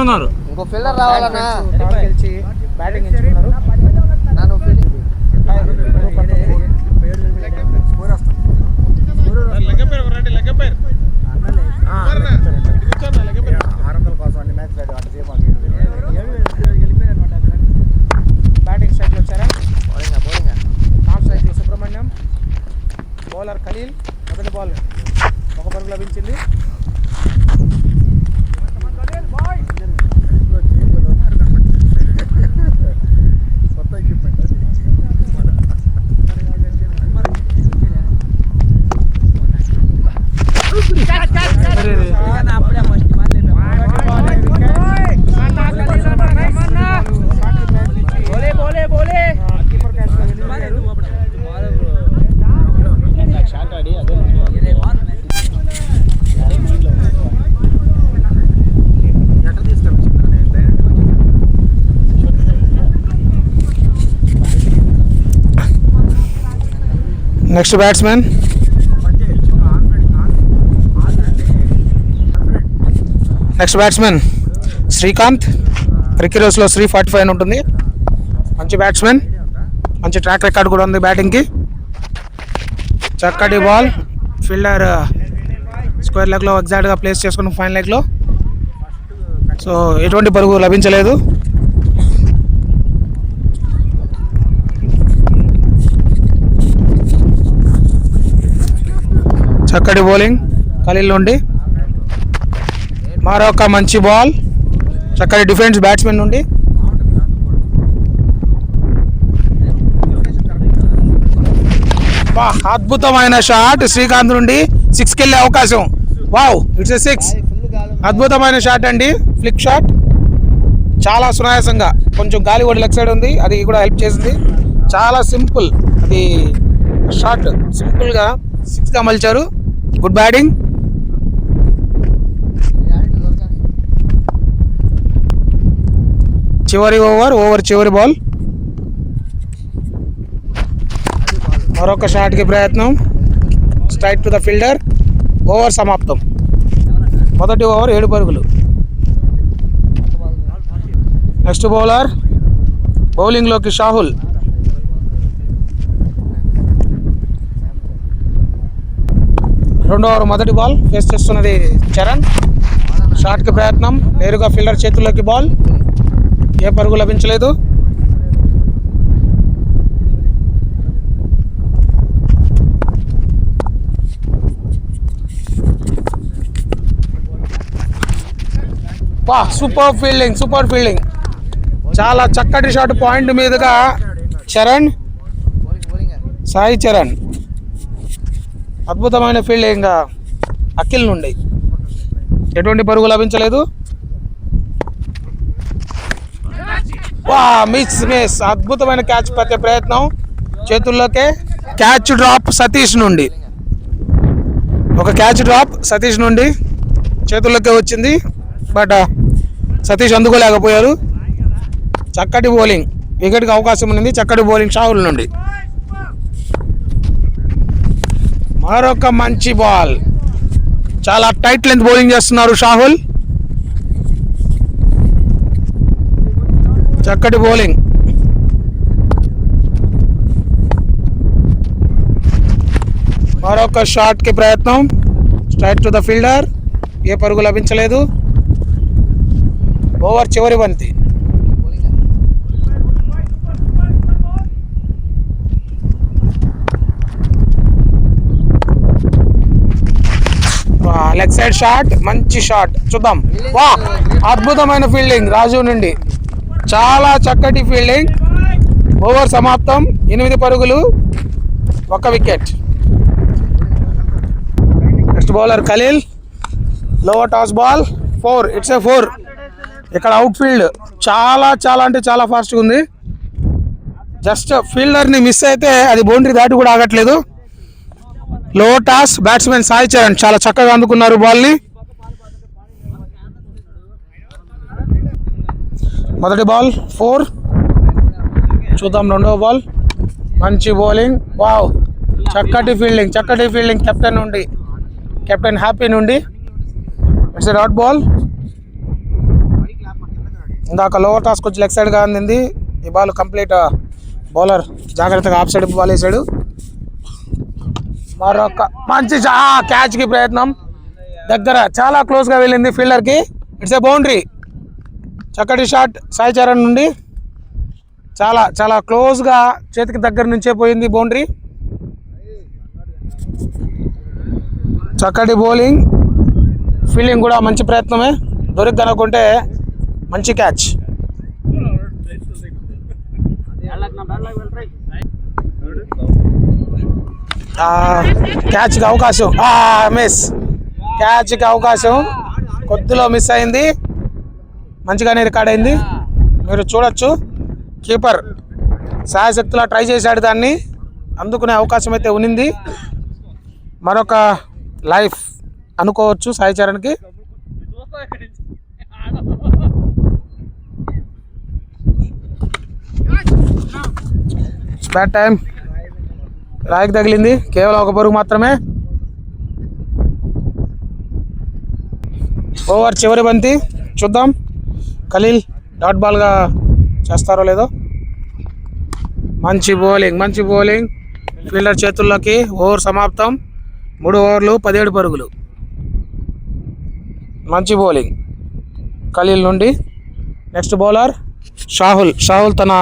ఉన్నారు. ఇంకో ఫీల్డర్ రావాలన్నా గెలిచి బ్యాటింగ్ ఎంచుకున్నారు. బ్యాటింగ్ స్ట్రైక్లో వచ్చారా? నాన్ స్ట్రైక్లో సుబ్రహ్మణ్యం, బౌలర్ ఖలీల్. మొదటి బాల్ ఒక పరుగు లభించింది. Next batsmen Srikanth. క్రికెటర్స్లో 345 ఉంటుంది. మంచి బ్యాట్స్మెన్, మంచి ట్రాక్ రికార్డ్ కూడా ఉంది బ్యాటింగ్కి. చక్కటి బాల్, ఫీల్డర్ స్క్వేర్ లెగ్లో ఎగ్జాక్ట్గా ప్లేస్ చేసుకున్న ఫైన్ లెగ్లో. సో ఎటువంటి పరుగు లభించలేదు. చక్కటి బౌలింగ్ ఖలీల్ నుండి. మరొక మంచి బాల్, చక్కటి డిఫెన్స్ బ్యాట్స్మెన్ నుండి. అద్భుతమైన షాట్ శ్రీకాంత్ నుండి, 6కి వెళ్ళే అవకాశం. Wow, it's a 6. అద్భుతమైన షాట్ అండి, ఫ్లిక్ షాట్. చాలా సునాయాసంగా, కొంచెం గాలి కూడా లెగ్ సైడ్ ఉంది, అది కూడా హెల్ప్ చేసింది. చాలా సింపుల్, అది షాట్ సింపుల్గా 6గా మలిచారు. Good batting. చివరి ఓవర్ చివరి బాల్. మరొక షాట్కి ప్రయత్నం, straight to the fielder. Over సమాప్తం. మొదటి ఓవర్ 7 పరుగులు. నెక్స్ట్ బౌలర్ బౌలింగ్లోకి షాహుల్. రెండో ఓవర్ మొదటి బాల్ ఫేస్ చేస్తున్నది చరణ్. షాట్కి ప్రయత్నం, నేరుగా ఫీల్డర్ చేతుల్లోకి బాల్. ఏ పరుగు లభించలేదు. Super fielding. చాలా చక్కటి షాట్, పాయింట్ మీదుగా చరణ్, సాయి చరణ్. అద్భుతమైన ఫీల్డింగ్ అఖిల్ నుండి. ఎటువంటి పరుగు లభించలేదు. మిస్. అద్భుతమైన క్యాచ్ పట్టే ప్రయత్నం, చేతుల్లోకే. క్యాచ్ డ్రాప్ సతీష్ నుండి. ఒక క్యాచ్ డ్రాప్ సతీష్ నుండి చేతుల్లోకే వచ్చింది, బట్ సతీష్ అందుకోలేకపోయారు. చక్కటి బౌలింగ్, వికెట్కి అవకాశం ఉంది. చక్కటి బౌలింగ్ షాహుల్ నుండి. మరొక మంచి బాల్, చాలా టైట్ లెంత్ బౌలింగ్ చేస్తున్నారు షాహుల్. చక్కటి బౌలింగ్. మరొక షాట్కి ప్రయత్నం, స్ట్రైట్ టు ద ఫీల్డర్. ఏ పరుగు లభించలేదు. ఓవర్ చివరి బంతి. లెగ్ సైడ్ షాట్, మంచి షాట్. చూద్దాం. అద్భుతమైన ఫీల్డింగ్ రాజు నుండి. చాలా చక్కటి ఫీల్డింగ్. ఓవర్ సమాప్తం. 8 పరుగులు, 1 వికెట్. Next bowler Khaleel. Lower toss ball 4. It's a 4. ఇక్కడ అవుట్ ఫీల్డ్ చాలా అంటే చాలా ఫాస్ట్గా ఉంది. జస్ట్ ఫీల్డర్ని మిస్ అయితే అది బౌండరీ దాటి కూడా ఆగట్లేదు. లో టాస్. బ్యాట్స్మెన్ సాయి చరణ్ చాలా చక్కగా అందుకున్నారు బాల్ని. మొదటి బాల్ 4. చూద్దాం రెండవ బాల్. మంచి బౌలింగ్. వావ్, చక్కటి ఫీల్డింగ్ కెప్టెన్ హ్యాపీ నుండి. It's dot ball. ఇందాక లోవర్ టాస్ కొంచెం లెగ్ సైడ్గా అందింది. ఈ బాల్ కంప్లీట్ బౌలర్ జాగ్రత్తగా ఆఫ్ సైడ్ బాల్ వేసాడు. మరొక మంచి క్యాచ్కి ప్రయత్నం, దగ్గర చాలా క్లోజ్గా వెళ్ళింది ఫీల్డర్కి. It's a boundary. చక్కటి షాట్ సాయి చరణ్ నుండి, చాలా చాలా క్లోజ్గా చేతికి దగ్గర నుంచే పోయింది బౌండరీ. చక్కటి బౌలింగ్, ఫీల్డింగ్ కూడా మంచి ప్రయత్నమే. దొరికనుకుంటే మంచి క్యాచ్. క్యాచ్కి అవకాశం, క్యాచ్కి అవకాశం కొద్దిలో మిస్ అయింది. మంచిగానే రికార్డ్ అయింది. మీరు చూడొచ్చు, కీపర్ సాయశక్తిలా ట్రై చేశాడు, దాన్ని అందుకునే అవకాశం అయితే ఉన్నింది. మరొక లైఫ్ అనుకోవచ్చు సాయి చరణ్కి. Bat time. రాయికి తగిలింది, కేవలం ఒక పరుగు మాత్రమే. ఓవర్ చివరి బంతి, చూద్దాం ఖలీల్ డాట్ బాల్గా చేస్తారో లేదో. మంచి బౌలింగ్ ఫీల్డర్ చేతుల్లోకి. ఓవర్ సమాప్తం. 3 ఓవర్లు 17 పరుగులు. మంచి బౌలింగ్ ఖలీల్ నుండి. నెక్స్ట్ బౌలర్ షాహుల్ తన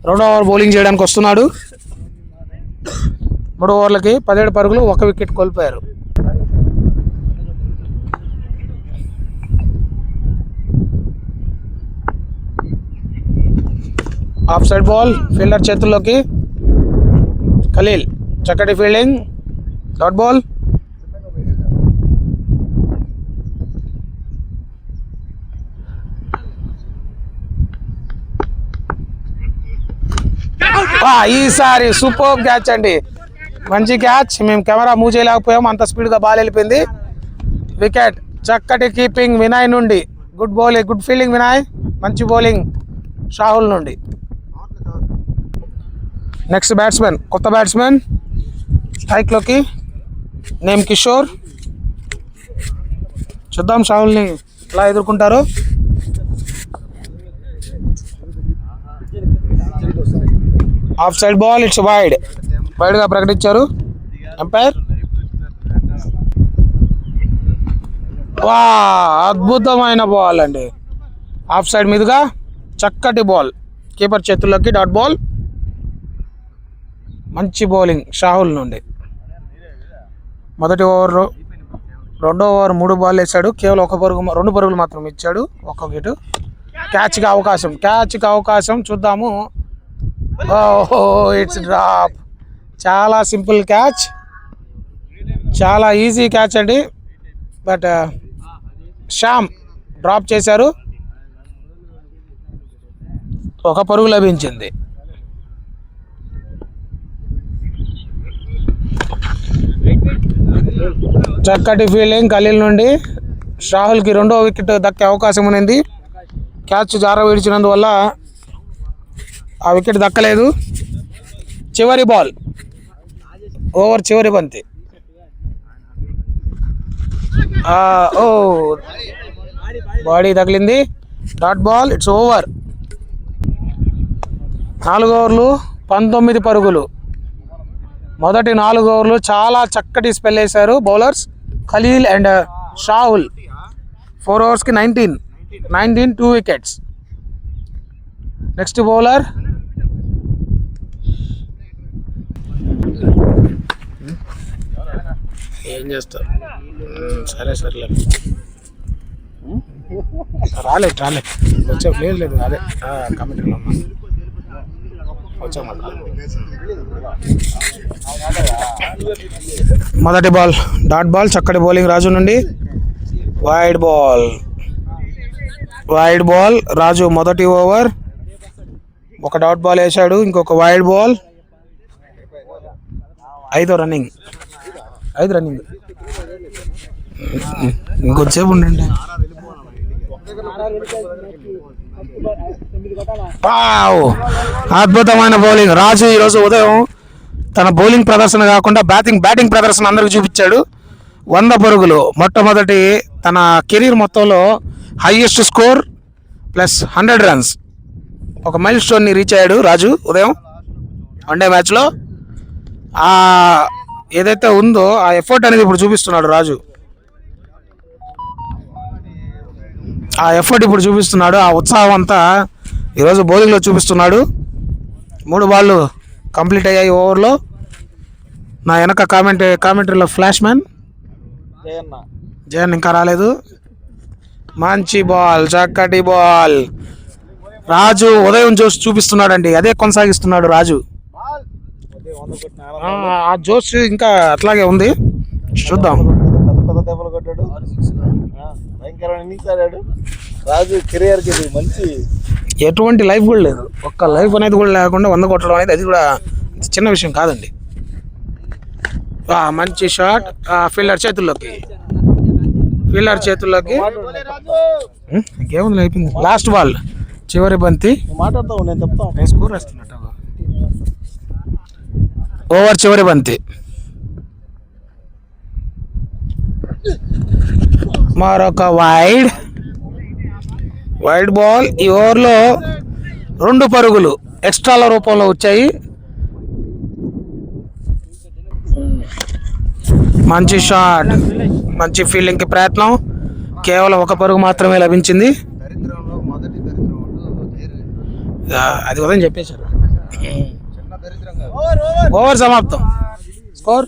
2వ ఓవర్ బౌలింగ్ చేయడానికి వస్తున్నాడు. 3 ఓవర్లకి 17 పరుగులు, 1 వికెట్ కోల్పోయారు. ఆఫ్ సైడ్ బాల్ ఫీల్డర్ చేతుల్లోకి. ఖలీల్ చక్కటి ఫీల్డింగ్, డాట్ బాల్. ఈసారి సూపర్ క్యాచ్ అండి, మంచి క్యాచ్. మేము కెమెరా మూవ్ చేయలేకపోయాం, అంత స్పీడ్గా బాల్ వెళ్ళిపోయింది. వికెట్. చక్కటి కీపింగ్ వినయ్ నుండి. Good fielding Vinay. మంచి బౌలింగ్ షాహుల్ నుండి. నెక్స్ట్ బ్యాట్స్మెన్, కొత్త బ్యాట్స్మెన్ స్ట్రైక్లోకి నేమ్ కిషోర్. చూద్దాం షాహుల్ని ఎలా ఎదుర్కొంటారు. ఆఫ్ సైడ్ బాల్, ఇట్స్ వైడ్గా ప్రకటించారు ఎంపైర్. అద్భుతమైన బాల్ అండి, ఆఫ్ సైడ్ మీదుగా చక్కటి బాల్ కీపర్ చేతుల్లోకి, డాట్ బాల్. మంచి బౌలింగ్ షాహుల్ నుండి. మొదటి ఓవర్ 2వ ఓవర్ 3 బాల్ వేసాడు, కేవలం 2 పరుగులు మాత్రం ఇచ్చాడు, 1 వికెట్. క్యాచ్కి అవకాశం చూద్దాము. It's drop. చాలా సింపుల్ క్యాచ్, చాలా ఈజీ క్యాచ్ అండి. బట్ శ్యామ్ డ్రాప్ చేశారు, 1 పరుగు లభించింది. చక్కటి ఫీల్డింగ్ ఖలీల్ నుండి. షాహుల్కి 2వ వికెట్ దక్కే అవకాశం ఉంది. క్యాచ్ జార విడిచినందువల్ల ఆ వికెట్ దక్కలేదు. చివరి బాల్, ఓవర్ చివరి బంతి. బాడీ తగిలింది, డాట్ బాల్. It's over. 4 ఓవర్లు 19 పరుగులు. మొదటి 4 ఓవర్లు చాలా చక్కటి స్పెల్ వేశారు బౌలర్స్ ఖలీల్ అండ్ షాహుల్. 4 ఓవర్స్కి 19 2 వికెట్స్. నెక్స్ట్ బౌలర్ ఏం చేస్తారు. సరే రాలేదు వచ్చే ప్లేస్ లేదు. అదే కమిటీలో వచ్చా. మొదటి బాల్ డాట్ బాల్, చక్కటి బౌలింగ్ రాజు నుండి. వైడ్ బాల్ రాజు. మొదటి ఓవర్ 1 డాట్ బాల్ వేశాడు, ఇంకొక వైడ్ బాల్. 5 రన్నింగ్. ఇంకొద్దిసేపు ఉండండి. అద్భుతమైన బౌలింగ్ రాజు. ఈరోజు ఉదయం తన బౌలింగ్ ప్రదర్శన కాకుండా బ్యాటింగ్ ప్రదర్శన అందరికి చూపించాడు. 100 పరుగులు మొట్టమొదటి తన కెరీర్ మొత్తంలో హైయెస్ట్ స్కోర్ ప్లస్ 100 రన్స్ ఒక మైల్ స్టోన్ని రీచ్ అయ్యాడు రాజు ఉదయం వన్డే మ్యాచ్లో. ఏదైతే ఉందో ఆ ఎఫర్ట్ అనేది ఇప్పుడు చూపిస్తున్నాడు రాజు. ఆ ఎఫర్ట్ ఇప్పుడు చూపిస్తున్నాడు, ఆ ఉత్సాహం అంతా ఈరోజు బౌలింగ్లో చూపిస్తున్నాడు. 3 బాళ్ళు కంప్లీట్ అయ్యాయి ఓవర్లో. నా వెనక కామెంటరీలో ఫ్లాష్ మ్యాన్ జయన్ ఇంకా రాలేదు. మంచి బాల్, చక్కటి బాల్ రాజు ఉదయం జోష్ చూపిస్తున్నాడండి. అదే కొనసాగిస్తున్నాడు రాజు. ఆ జోష్ ఇంకా అట్లాగే ఉంది. చూద్దాం. రాజు కెరియర్ కి మంచి ఎటువంటి లైఫ్ కూడా లేదు. ఒక్క లైఫ్ అనేది కూడా లేకుండా 100 కొట్టడం అనేది అది కూడా చిన్న విషయం కాదండి. మంచి షాట్ ఫీల్డర్ చేతుల్లోకి ఇంకేముంది అయిపోయింది. లాస్ట్ బాల్ చివరి బంతి. మాట్లాడతావు నేను చెప్తాను. స్కోర్ వేస్తున్నట్టు ఓవర్ చివరి బంతి. మరొక వైడ్ బాల్. ఈ ఓవర్లో 2 పరుగులు ఎక్స్ట్రాల రూపంలో వచ్చాయి. మంచి షాట్, మంచి ఫీల్డింగ్కి ప్రయత్నం. కేవలం 1 పరుగు మాత్రమే లభించింది. అది ఉదయం చెప్పేశారు. ఓవర్ సమాప్తం. స్కోర్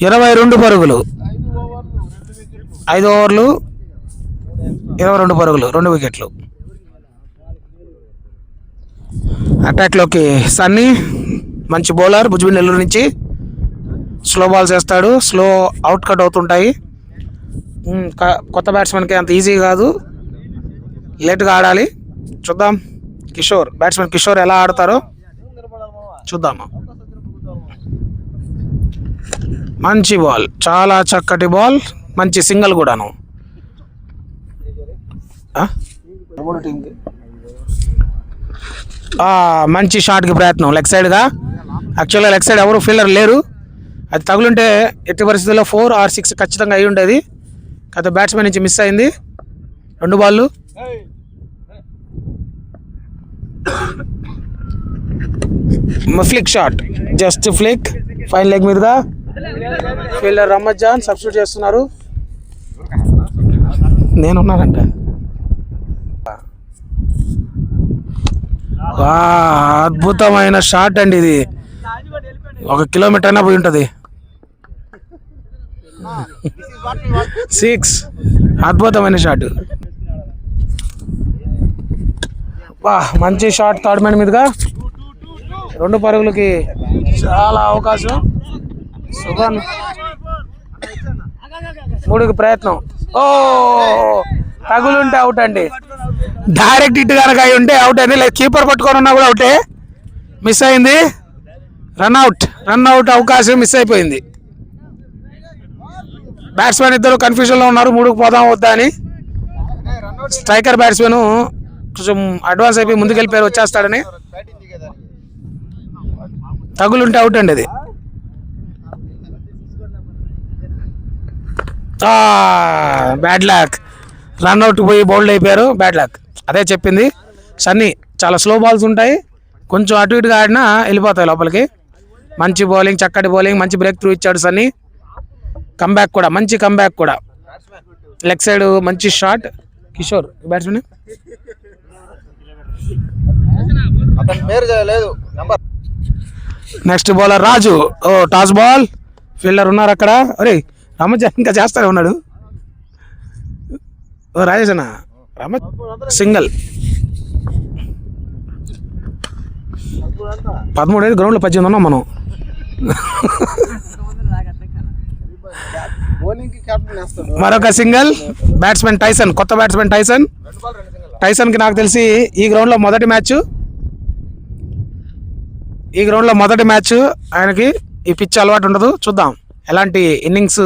22 పరుగులు. 5 ఓవర్లు 22 పరుగులు, 2 వికెట్లు. అటాక్లోకి సన్నీ మంచి బౌలర్ భుజ్బిల్ నెల్లూరు నుంచి. స్లో బాల్స్ వేస్తాడు, స్లో అవుట్ కట్ అవుతుంటాయి. కొత్త బ్యాట్స్మెన్కి అంత ఈజీ కాదు, లేట్గా ఆడాలి. చూద్దాం బ్యాట్స్మెన్ కిషోర్ ఎలా ఆడతారో చూద్దాము. మంచి బాల్, చాలా చక్కటి బాల్, మంచి సింగిల్ కూడాను. మంచి షాట్కి ప్రయత్నం లెగ్ సైడ్గా. యాక్చువల్గా లెగ్ సైడ్ ఎవరు ఫీల్డర్ లేరు. అది తగులుంటే ఎట్టి పరిస్థితుల్లో 4 or 6 ఖచ్చితంగా అయి ఉండేది. కాకపోతే బ్యాట్స్మెన్ నుంచి మిస్ అయింది. 2 బాళ్ళు. Flick shot, just flick, fine leg మీదుగా. ఫీల్డర్ రమ్మజ్జాన్ సబ్స్టిట్యూట్ చేస్తున్నారు. నేనున్నానంట. అద్భుతమైన షాట్ అండి ఇది. 1 కిలోమీటర్ అయినా పోయి ఉంటుంది. 6 అద్భుతమైన షాట్. మంచి షాట్ థర్డ్ మ్యాన్ మీదుగా. 2 పరుగులకి చాలా అవకాశం. సుభన్ 3కి ప్రయత్నం. తగులుంటే అవుట్ అండి. డైరెక్ట్ ఇటు కనుక అయి ఉంటే అవుట్ అయింది. లేదు కీపర్ పట్టుకొని ఉన్నా కూడా అవుటే. మిస్ అయింది. రన్అట్ అవకాశం మిస్ అయిపోయింది. బ్యాట్స్మెన్ ఇద్దరు కన్ఫ్యూజన్లో ఉన్నారు, 3కు పోదాం వద్దా అని. స్ట్రైకర్ బ్యాట్స్మెన్ కొంచెం అడ్వాన్స్ అయిపోయి ముందుకెళ్ళిపోయారు, వచ్చేస్తాడని. తగులుంటే అవుట్ అండి అది. Bad luck. రన్అట్ పోయి బౌల్డ్ అయిపోయారు, బ్యాడ్ లక్. అదే చెప్పింది సన్నీ. చాలా స్లో బాల్స్ ఉంటాయి, కొంచెం అటు ఇటుగా ఆడినా వెళ్ళిపోతాయి లోపలికి. మంచి బౌలింగ్, చక్కటి బౌలింగ్, మంచి బ్రేక్ త్రూ ఇచ్చాడు సన్నీ. కంబ్యాక్ కూడా, మంచి కంబ్యాక్ కూడా. లెగ్ సైడ్ మంచి shot. Kishore batsmen. Next bowler Raju. Toss ball. Fielder ఉన్నారు అక్కడ. అరే రామజాన్ ఇంకా చేస్తానే ఉన్నాడు. రాజేష్ అన్న సింగిల్. 13 గ్రౌండ్లో 18 ఉన్నాం మనం. మరొక సింగిల్. బ్యాట్స్మెన్ టైసన్, కొత్త బ్యాట్స్మెన్ టైసన్కి నాకు తెలిసి ఈ గ్రౌండ్లో మొదటి మ్యాచ్ ఆయనకి. ఈ పిచ్ అలవాటు ఉండదు. చూద్దాం ఎలాంటి ఇన్నింగ్స్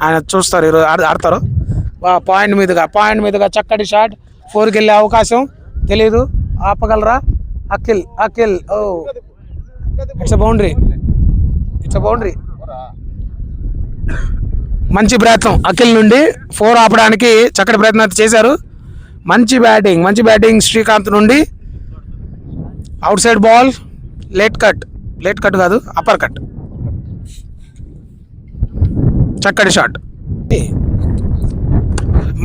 ఆయన చూస్తారు, ఈరోజు ఆడతారు. పాయింట్ మీదుగా చక్కటి షాట్. 4కి వెళ్ళే అవకాశం. తెలీదు, ఆపగలరా? Akhil it's boundary, it's boundary. మంచి ప్రయత్నం అఖిల్ నుండి 4 ఆపడానికి చక్కటి ప్రయత్నం అయితే చేశారు. మంచి బ్యాటింగ్ శ్రీకాంత్ నుండి. Out side ball, late cut కాదు, అప్పర్ కట్. చక్కటి షాట్.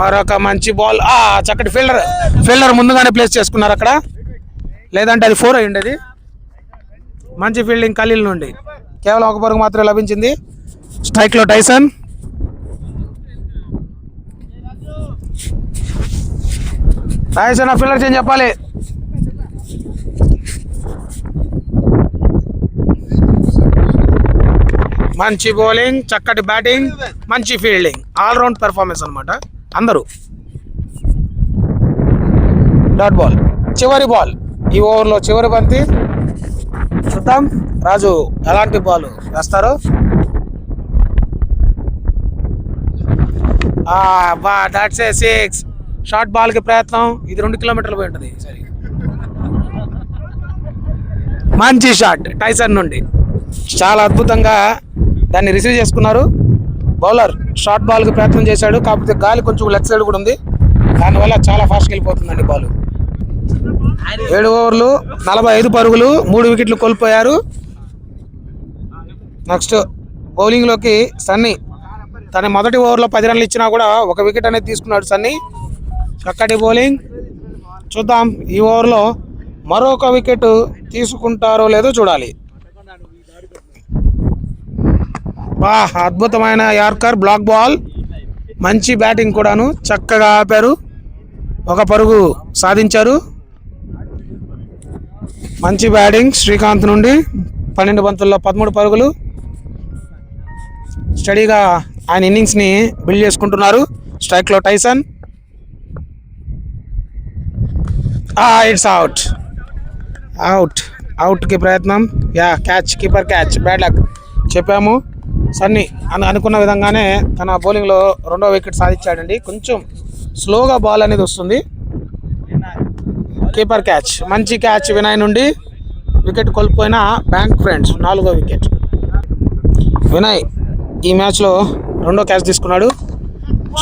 మరొక మంచి బాల్. చక్కటి ఫీల్డర్ ముందుగానే ప్లేస్ చేసుకున్నారు అక్కడ, లేదంటే అది 4 అయ్యింది. అది మంచి ఫీల్డింగ్ ఖలీల్ నుండి. కేవలం 1 పరుగు మాత్రమే లభించింది. స్ట్రైక్లో టైసన్. ఫీల్డర్ చేంజ్ చెప్పాలి. మంచి బౌలింగ్, చక్కటి బ్యాటింగ్, మంచి ఫీల్డింగ్, ఆల్రౌండ్ పెర్ఫార్మెన్స్ అనమాట అందరూ. డాట్ బాల్, చివరి బాల్ ఈ ఓవర్లో, చివరి బంతి. చూద్దాం రాజు ఎలాంటి బాల్ వేస్తారు. That's a 6. షార్ట్ బాల్కి ప్రయత్నం. ఇది 2 కిలోమీటర్లు పోయి ఉంటుంది. సరే, మంచి షాట్ టైసన్ నుండి. చాలా అద్భుతంగా దాన్ని రిసీవ్ చేసుకున్నారు. బౌలర్ షార్ట్ బాల్కి ప్రయత్నం చేశాడు, కాకపోతే గాలి కొంచెం లెగ్ సైడ్ కూడా ఉంది, దానివల్ల చాలా ఫాస్ట్గా వెళ్ళిపోతుందండి బాల్. 7 ఓవర్లు 45 పరుగులు, 3 వికెట్లు కోల్పోయారు. నెక్స్ట్ బౌలింగ్లోకి సన్నీ. తన మొదటి ఓవర్లో 10 రన్లు ఇచ్చినా కూడా 1 వికెట్ అనేది తీసుకున్నాడు సన్నీ. చక్కటి బౌలింగ్. చూద్దాం ఈ ఓవర్లో మరొక వికెట్ తీసుకుంటారో లేదో చూడాలి. అద్భుతమైన యార్కర్, బ్లాక్ బాల్, మంచి బ్యాటింగ్ కూడాను. చక్కగా ఆపారు, 1 పరుగు సాధించారు. మంచి బ్యాటింగ్ శ్రీకాంత్ నుండి. 12 బంతుల్లో 13 పరుగులు. స్టడీగా ఆయన ఇన్నింగ్స్ని బిల్డ్ చేసుకుంటున్నారు. స్ట్రైక్లో టైసన్. ఇట్స్ అవుట్కి ప్రయత్నం. Catch, keeper catch. Bad luck చెప్పాము. సన్నీ అనుకున్న విధంగానే తన బౌలింగ్లో 2వ వికెట్ సాధించాడండి. కొంచెం స్లోగా బాల్ అనేది వస్తుంది. కీపర్ క్యాచ్, మంచి క్యాచ్ వినయ్ నుండి. వికెట్ కోల్పోయిన బ్యాంక్ ఫ్రెండ్స్ 4వ వికెట్. వినయ్ ఈ మ్యాచ్లో 2వ క్యాచ్ తీసుకున్నాడు.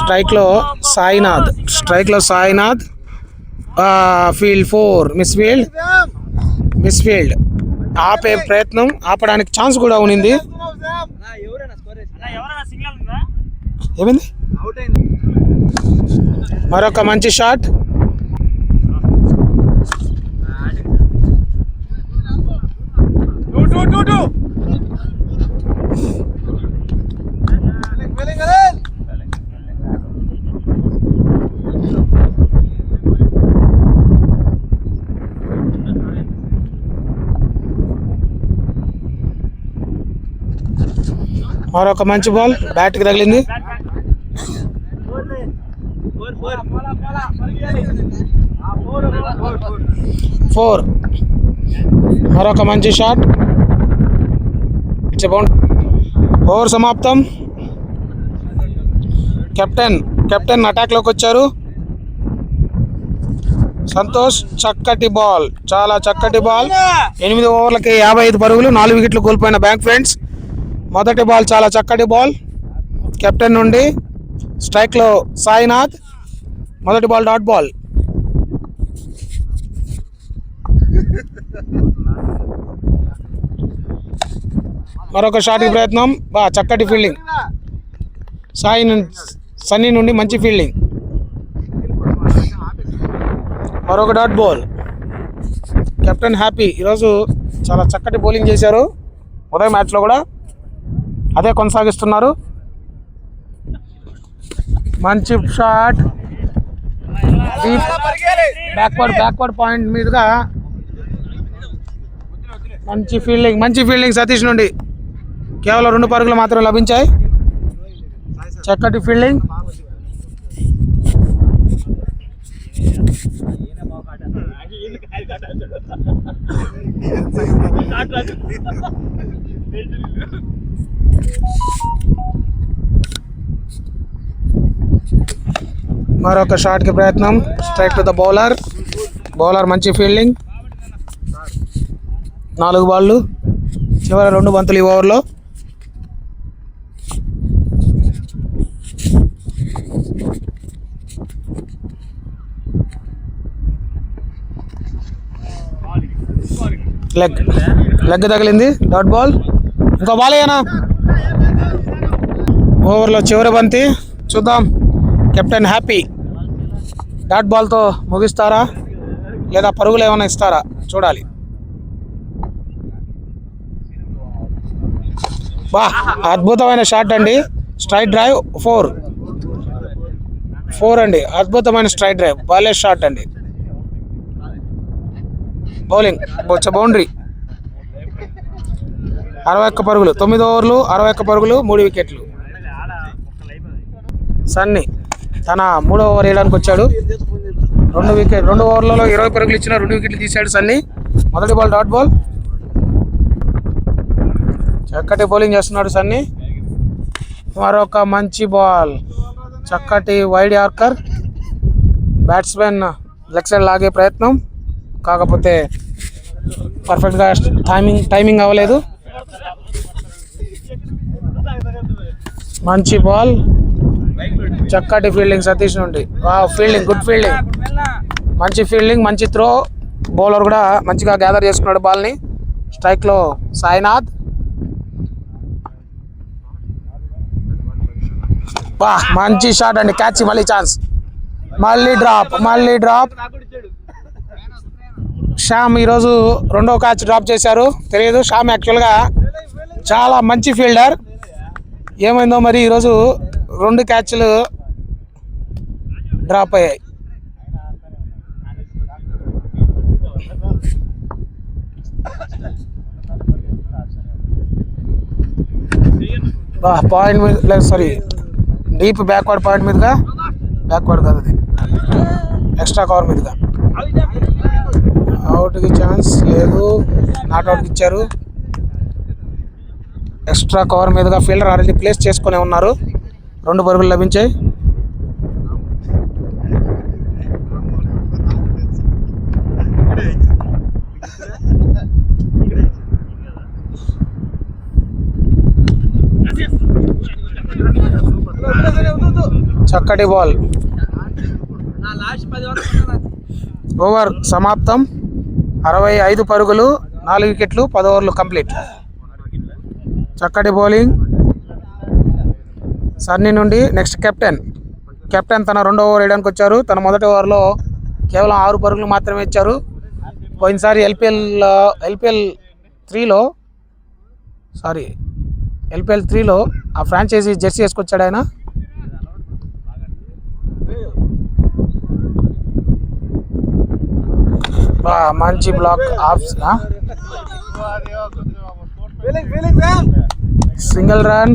స్ట్రైక్లో సాయినాథ్. Field 4, miss field. ఆపే ప్రయత్నం, ఆపడానికి ఛాన్స్ కూడా ఉన్నింది. ఏమైంది? మరొక మంచి షాట్. మరొక మంచి బాల్ బ్యాట్కి తగిలింది. 4. మరొక మంచి షాట్. ఓవర్ సమాప్తం. కెప్టెన్ అటాక్లోకి వచ్చారు. సంతోష్. చక్కటి బాల్, చాలా చక్కటి బాల్. 8 ఓవర్లకి 55 పరుగులు, 4 వికెట్లు కోల్పోయిన బ్యాంక్ ఫ్రెండ్స్. మొదటి బాల్ చాలా చక్కటి బాల్ కెప్టెన్ నుండి. స్ట్రైక్లో సాయినాథ్. మొదటి బాల్ డాట్ బాల్. మరొక షాట్కి ప్రయత్నం. చక్కటి ఫీల్డింగ్ సన్నీ నుండి. మంచి ఫీల్డింగ్. మరొక డాట్ బాల్. Captain happy. ఈరోజు చాలా చక్కటి బౌలింగ్ చేశారు. ఉదయం మ్యాచ్లో కూడా అదే కొనసాగిస్తున్నారు. మంచి షాట్. బ్యాక్వర్డ్ పాయింట్ మీదుగా మంచి ఫీల్డింగ్ సతీష్ నుండి. కేవలం 2 పరుగులు మాత్రమే లభించాయి. చక్కటి ఫీల్డింగ్. మరొక షాట్కి ప్రయత్నం. స్ట్రైక్ టు ద బౌలర్ మంచి ఫీల్డింగ్. 4 బాళ్ళు. చివరి 2 బంతులు ఈ ఓవర్లో. లెగ్ తగిలింది. Dot ball. ఇంకో బాల్ అయ్యానా. ఓవర్లో చివరి బంతి. చూద్దాం కెప్టెన్ హ్యాపీ డాట్ బాల్తో ముగిస్తారా లేదా పరుగులు ఏమైనా ఇస్తారా చూడాలి. బా అద్భుతమైన షాట్ అండి. స్ట్రైట్ డ్రైవ్ 4 అండి. అద్భుతమైన స్ట్రైట్ డ్రైవ్. బాలే షాట్ అండి. Bowling boundary. 61 పరుగులు. 9 ఓవర్లు 61 పరుగులు 3 వికెట్లు. సన్నీ తన 3వ ఓవర్ వేయడానికి వచ్చాడు. 2 ఓవర్లలో 20 పరుగులు ఇచ్చిన 2 వికెట్లు తీశాడు సన్నీ. మొదటి బాల్ డాట్ బాల్. చక్కటి బౌలింగ్ చేస్తున్నాడు సన్నీ. మరొక మంచి బాల్. చక్కటి wide yorker. Batsmen leg side లాగే ప్రయత్నం కాకపోతే పర్ఫెక్ట్గా టైమింగ్ అవ్వలేదు. మంచి బాల్. చక్కటి ఫీల్డింగ్ సతీష్ నుండి. Fielding good fielding. మంచి ఫీల్డింగ్ మంచి త్రో. బౌలర్ కూడా మంచిగా గ్యాదర్ చేసుకున్నాడు బాల్ని. స్ట్రైక్లో సాయినాథ్. మంచి షాట్ అండి. క్యాచ్. మళ్ళీ ఛాన్స్. మళ్ళీ డ్రాప్. శ్యామ్ ఈరోజు 2వ క్యాచ్ డ్రాప్ చేశారు. తెలియదు శ్యామ్ యాక్చువల్గా చాలా మంచి ఫీల్డర్. ఏమైందో మరి ఈరోజు 2 క్యాచ్లు డ్రాప్ అయ్యాయి. పాయింట్ మీద లేదు, సారీ డీప్ బ్యాక్వర్డ్ పాయింట్ మీదుగా. బ్యాక్వర్డ్ కాదు అది, ఎక్స్ట్రా కవర్ మీదుగా. అవుట్కి ఛాన్స్ లేదు. నాట్ అవుట్కి ఇచ్చారు. ఎక్స్ట్రా కవర్ మీదుగా ఫీల్డర్ ఆల్రెడీ ప్లేస్ చేసుకునే ఉన్నారు. 2 పరుగులు లభించాయి. చక్కటి బాల్. ఓవర్ సమాప్తం. 65 పరుగులు 4 వికెట్లు 10 ఓవర్లు కంప్లీట్. చక్కటి బౌలింగ్ సన్నీ నుండి. నెక్స్ట్ కెప్టెన్ తన 2వ ఓవర్ వేయడానికి వచ్చారు. తన మొదటి ఓవర్లో కేవలం 6 పరుగులు మాత్రమే ఇచ్చారు. పోయినసారి ఎల్పిఎల్ 3లో ఆ ఫ్రాంచైజీ జెర్సీ వేసుకొచ్చాడు ఆయన. మంచి బ్లాక్. Of single run.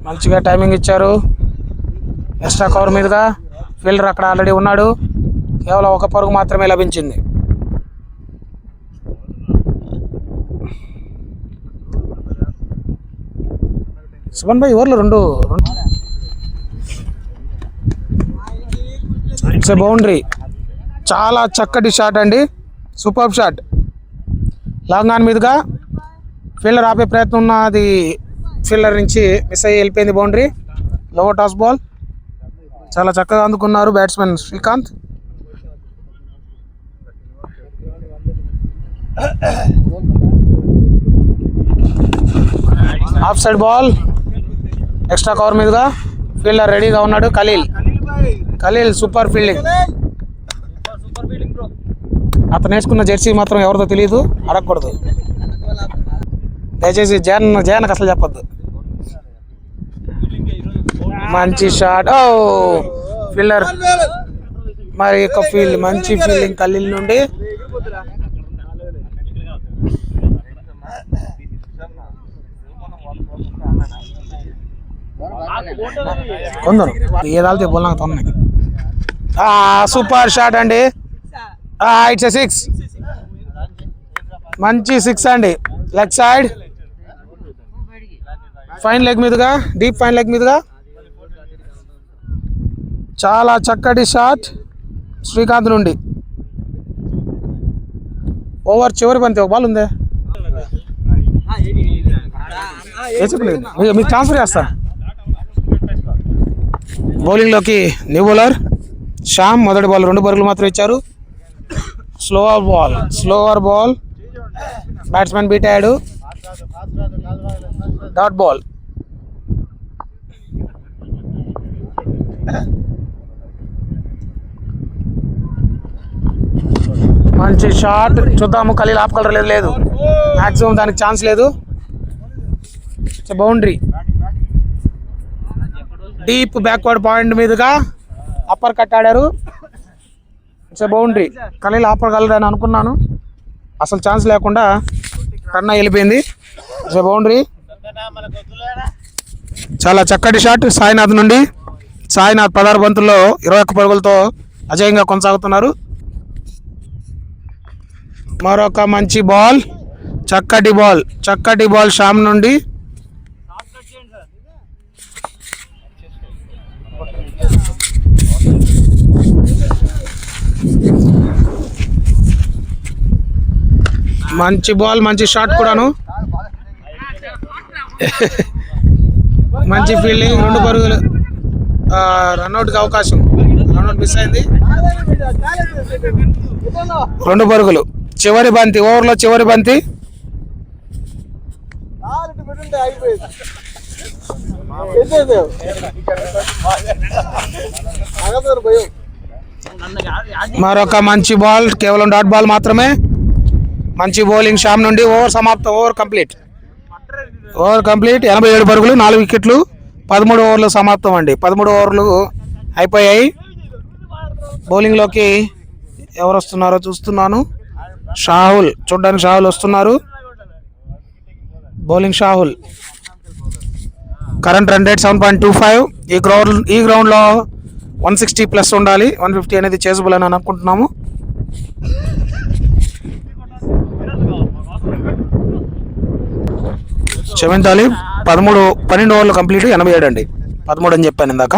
మంచిగా టైమింగ్ ఇచ్చారు. ఎక్స్ట్రా కవర్ మీదుగా ఫీల్డర్ అక్కడ ఆల్రెడీ ఉన్నాడు. కేవలం 1 పరుగు మాత్రమే లభించింది. సుమన్ భాయ్ ఓవర్లు 2 ఇట్స్ బౌండరీ. చాలా చక్కటి షాట్ అండి. Super shot. లాంగ్ ఆన్ మీదుగా ఫీల్డర్ ఆపే ప్రయత్నం ఉన్నది. ఫీల్డర్ నుంచి మిస్ అయ్యి వెళ్ళిపోయింది బౌండరీ. Lower toss ball. చాలా చక్కగా అందుకున్నారు batsmen Srikanth. Off side ball. Extra cover మీదుగా ఫీల్డర్ రెడీగా ఉన్నాడు. Khaleel super fielding. అతను వేసుకున్న జెర్సీ మాత్రం ఎవరితో తెలియదు, అడగకూడదు దయచేసి. జయానికి అసలు చెప్పొద్దు. మంచి షాట్. ఫీల్డర్ మరి యొక్క మంచి ఫీల్డింగ్ ఖలీల్ నుండి. కొందరు ఏదాలితే బోల్ నాకు తొన్నాయి. సూపర్ షాట్ అండి. ఇట్స్ 6. మంచి 6 అండి. లెగ్ సైడ్ ఫైన్ లెగ్ మీదుగా, డీప్ ఫైన్ లెగ్ మీదుగా చాలా చక్కటి షాట్. శ్రీకాంత్ నుండి ఓవర్ చివరి బంతి ఒక బాల్ ఉందే మీకు ట్రాన్స్ఫర్ చేస్తా. బౌలింగ్లోకి న్యూ బౌలర్ శ్యామ్. మొదటి బాల్ 2 పరుగులు మాత్రం ఇచ్చారు. స్లోవర్ బాల్ బ్యాట్స్మెన్ బీట్ అయ్యాడు. Dot ball. మంచి షాట్ చూద్దాము. ఖలీల్ ఆపగలరు లేదు మ్యాక్సిమం దానికి ఛాన్స్ లేదు. బౌండరీ డీప్ బ్యాక్వర్డ్ పాయింట్ మీదుగా అప్పర్ కట్ ఆడారు. It's boundary. ఖలీల్ ఆపగలరు అని అనుకున్నాను, అసలు ఛాన్స్ లేకుండా రన్ వెళ్ళిపోయింది. It's boundary. చాలా చక్కటి షాట్ సాయినాథ్ నుండి. సాయినాథ్ 16 బంతుల్లో 21 పరుగులతో అజయంగా కొనసాగుతున్నారు. మరొక మంచి బాల్, చక్కటి బాల్ శ్యామ్ నుండి. మంచి బాల్, మంచి షాట్ కూడాను. మంచి ఫీల్డింగ్. 2 పరుగులు. రన్అట్కి అవకాశం. రన్అట్ మిస్ అయింది. 2 పరుగులు. చివరి బంతి, ఓవర్లో చివరి బంతి. మరొక మంచి బాల్, కేవలం డాట్ బాల్ మాత్రమే. మంచి బౌలింగ్ శ్యామ్ నుండి. ఓవర్ సమాప్తం. Over complete. 87 పరుగులు, 4 వికెట్లు. 13 ఓవర్లు సమాప్తం అండి. 13 ఓవర్లు అయిపోయాయి. బౌలింగ్లోకి ఎవరు వస్తున్నారో చూస్తున్నాను. షాహుల్. చూడ్డానికి షాహుల్ వస్తున్నారు. Bowling Shahul. Current run rate 7.25. ఈ గ్రౌండ్లో 160 ప్లస్ ఉండాలి. 150 అనేది చేజబుల్ అని అనుకుంటున్నాము. క్షమించాలి. 12 ఓవర్లు కంప్లీట్. 87 అండి. 13 అని చెప్పాను ఇందాక.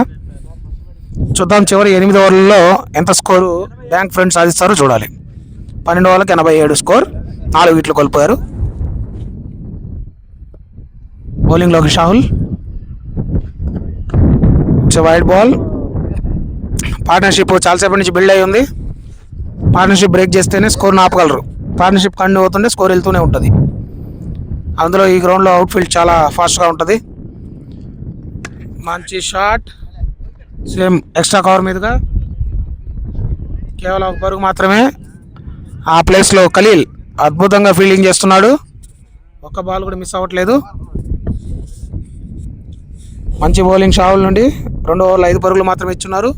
చూద్దాం చివరి 8 ఓవర్లలో ఎంత స్కోరు బ్యాంక్ ఫ్రెండ్స్ సాధిస్తారో చూడాలి. 12 ఓవర్లకు 87 స్కోర్. 4 వికెట్లు కోల్పోయారు. బౌలింగ్లోకి షాహుల్. Wide ball. పార్ట్నర్షిప్ చాలాసేపటి నుంచి బిల్డ్ అయ్యి ఉంది. పార్ట్నర్షిప్ బ్రేక్ చేస్తేనే స్కోర్ని ఆపగలరు. పార్ట్నర్షిప్ కంటిన్యూ అవుతుంటే స్కోర్ వెళ్తూనే ఉంటుంది. అందులో ఈ గ్రౌండ్లో అవుట్ఫీల్డ్ చాలా ఫాస్ట్గా ఉంటుంది. మంచి షాట్. సేమ్ ఎక్స్ట్రా కవర్ మీదుగా కేవలం 1 పరుగు మాత్రమే. ఆ ప్లేస్లో ఖలీల్ అద్భుతంగా ఫీల్డింగ్ చేస్తున్నాడు. 1 బాల్ కూడా మిస్ అవ్వట్లేదు. మంచి బౌలింగ్ షాహుల్ నుండి. 2 ఓవర్లు 5 పరుగులు మాత్రమే ఇచ్చున్నారు.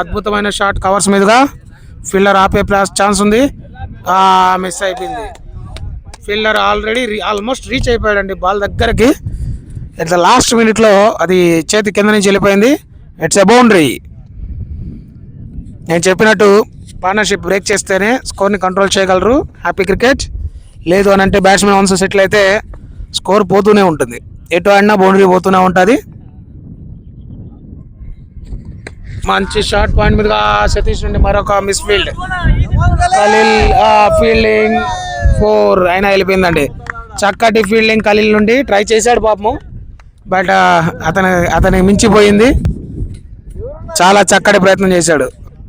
అద్భుతమైన షాట్ కవర్స్ మీదుగా. ఫీల్డర్ ఆపే ఛాన్స్ ఉంది. మిస్ అయిపోయింది. ఫీల్డర్ ఆల్మోస్ట్ రీచ్ అయిపోయాడండి బాల్ దగ్గరికి. ఇట్స్ లాస్ట్ మినిట్లో అది చేతి కింద నుంచి వెళ్ళిపోయింది. It's a boundary. నేను చెప్పినట్టు పార్ట్నర్షిప్ బ్రేక్ చేస్తేనే స్కోర్ని కంట్రోల్ చేయగలరు హ్యాపీ క్రికెట్. లేదు అని అంటే బ్యాట్స్మెన్ వన్స్ సెటిల్ అయితే స్కోర్ పోతూనే ఉంటుంది. ఎటు ఆడినా బౌండరీ పోతూనే ఉంటుంది. మంచి షార్ట్ పాయింట్ మీదుగా సతీష్ నుండి మరొక మిస్ ఫీల్డ్. ఖలీల్ ఫీల్డింగ్ 4 అయినా వెళ్ళిపోయిందండి. చక్కటి ఫీల్డింగ్ ఖలీల్ నుండి. ట్రై చేశాడు పాపము, బట్ అతనికి మించిపోయింది. చాలా చక్కటి ప్రయత్నం చేశాడు.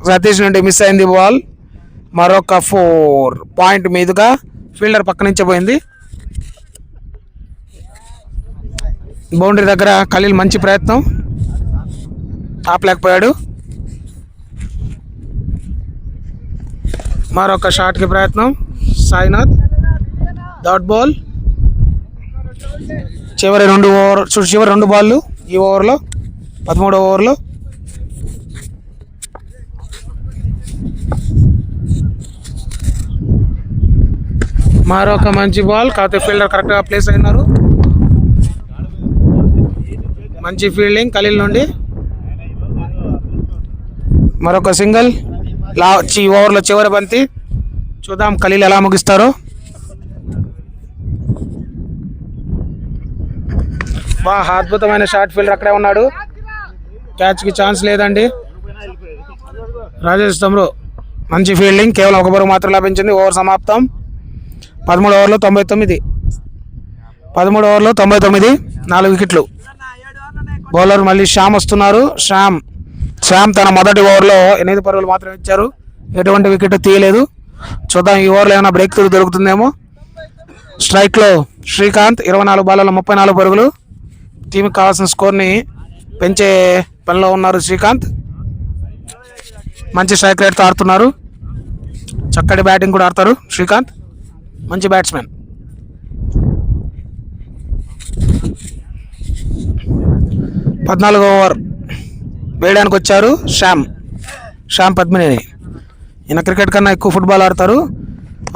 సతీష్ నుండి మిస్ అయింది బాల్. మరొక 4 పాయింట్ మీదుగా ఫీల్డర్ పక్క నుంచే పోయింది. బౌండరీ దగ్గర ఖలీల్ మంచి ప్రయత్నం, ఆపలేకపోయాడు. మరొక షాట్కి ప్రయత్నం సాయినాథ్. Dot ball. చివరి 2 బాళ్ళు ఈ ఓవర్లో, 13వ ఓవర్లో. మరొక మంచి బాల్. కాకపోతే ఫీల్డర్ కరెక్ట్గా ప్లేస్ అయినారు. మంచి ఫీల్డింగ్ ఖలీల్ నుండి. మరొక సింగిల్. ఈ ఓవర్లో చివరి బంతి. చూద్దాం ఖలీల్ ఎలా ముగిస్తారో. అద్భుతమైన షాట్. ఫీల్డర్ అక్కడే ఉన్నాడు. క్యాచ్కి ఛాన్స్ లేదండి. రాజేష్ తమ్ముడు మంచి ఫీల్డింగ్, కేవలం ఒక పరుగు మాత్రం లభించింది. ఓవర్ సమాప్తం. 13 ఓవర్లో 99. 13 ఓవర్లో 99, 4 వికెట్లు. బౌలర్ మళ్ళీ శ్యామ్ వస్తున్నారు. శ్యామ్ తన మొదటి ఓవర్లో 8 పరుగులు మాత్రం ఇచ్చారు, ఎటువంటి వికెట్ తీయలేదు. చూద్దాం ఈ ఓవర్లో ఏమైనా బ్రేక్ త్రూ దొరుకుతుందేమో. స్ట్రైక్లో శ్రీకాంత్ 24 బాళ్ళలో 34 పరుగులు. టీంకి కావాల్సిన స్కోర్ని పెంచే పనిలో ఉన్నారు శ్రీకాంత్. మంచి స్ట్రైక్ రేట్తో ఆడుతున్నారు, చక్కటి బ్యాటింగ్ కూడా ఆడతారు శ్రీకాంత్, మంచి బ్యాట్స్మెన్. ఓవర్ వేయడానికి వచ్చారు శ్యామ్ పద్మినేని. ఈయన క్రికెట్ కన్నా ఎక్కువ ఫుట్బాల్ ఆడతారు,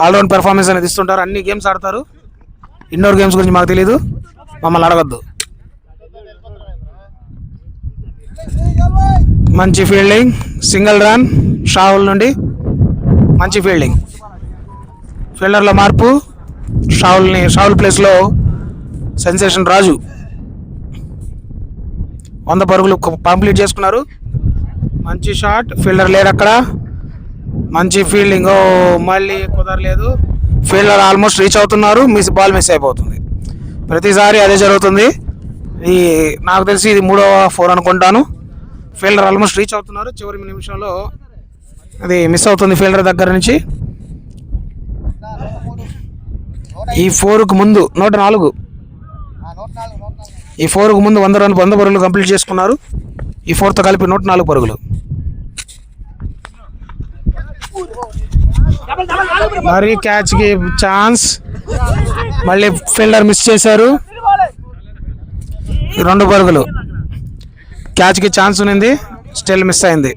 ఆల్రౌండ్ పెర్ఫార్మెన్స్ అనేది ఇస్తుంటారు, అన్ని గేమ్స్ ఆడతారు. ఇండోర్ గేమ్స్ గురించి మాకు తెలీదు, మమ్మల్ని అడగద్దు. మంచి ఫీల్డింగ్, సింగిల్ రన్ షాహుల్ నుండి. మంచి ఫీల్డింగ్, ఫీల్డర్లో మార్పు. షాహుల్ ప్లేస్లో సెన్సేషన్ రాజు 100 పరుగులు కంప్లీట్ చేసుకున్నారు. మంచి షాట్, ఫీల్డర్ లేరు అక్కడ. మంచి ఫీల్డింగ్, మళ్ళీ కుదరలేదు. ఫీల్డర్ ఆల్మోస్ట్ రీచ్ అవుతున్నారు, బాల్ మిస్ అయిపోతుంది. ప్రతిసారి అదే జరుగుతుంది. నాకు తెలిసి ఇది 3వ 4 అనుకుంటాను. ఫీల్డర్ ఆల్మోస్ట్ రీచ్ అవుతున్నారు, చివరి నిమిషంలో అది మిస్ అవుతుంది ఫీల్డర్ దగ్గర నుంచి. ఈ 4కు ముందు 104, ఈ 4కు ముందు 100 పరుగులు కంప్లీట్ చేసుకున్నారు. ఈ 4తో కలిపి 104 పరుగులు. మరి క్యాచ్కి ఛాన్స్, మళ్ళీ ఫీల్డర్ మిస్ చేశారు. 2 పరుగులు, క్యాచ్కి ఛాన్స్ ఉంది, స్టిల్ మిస్ అయింది.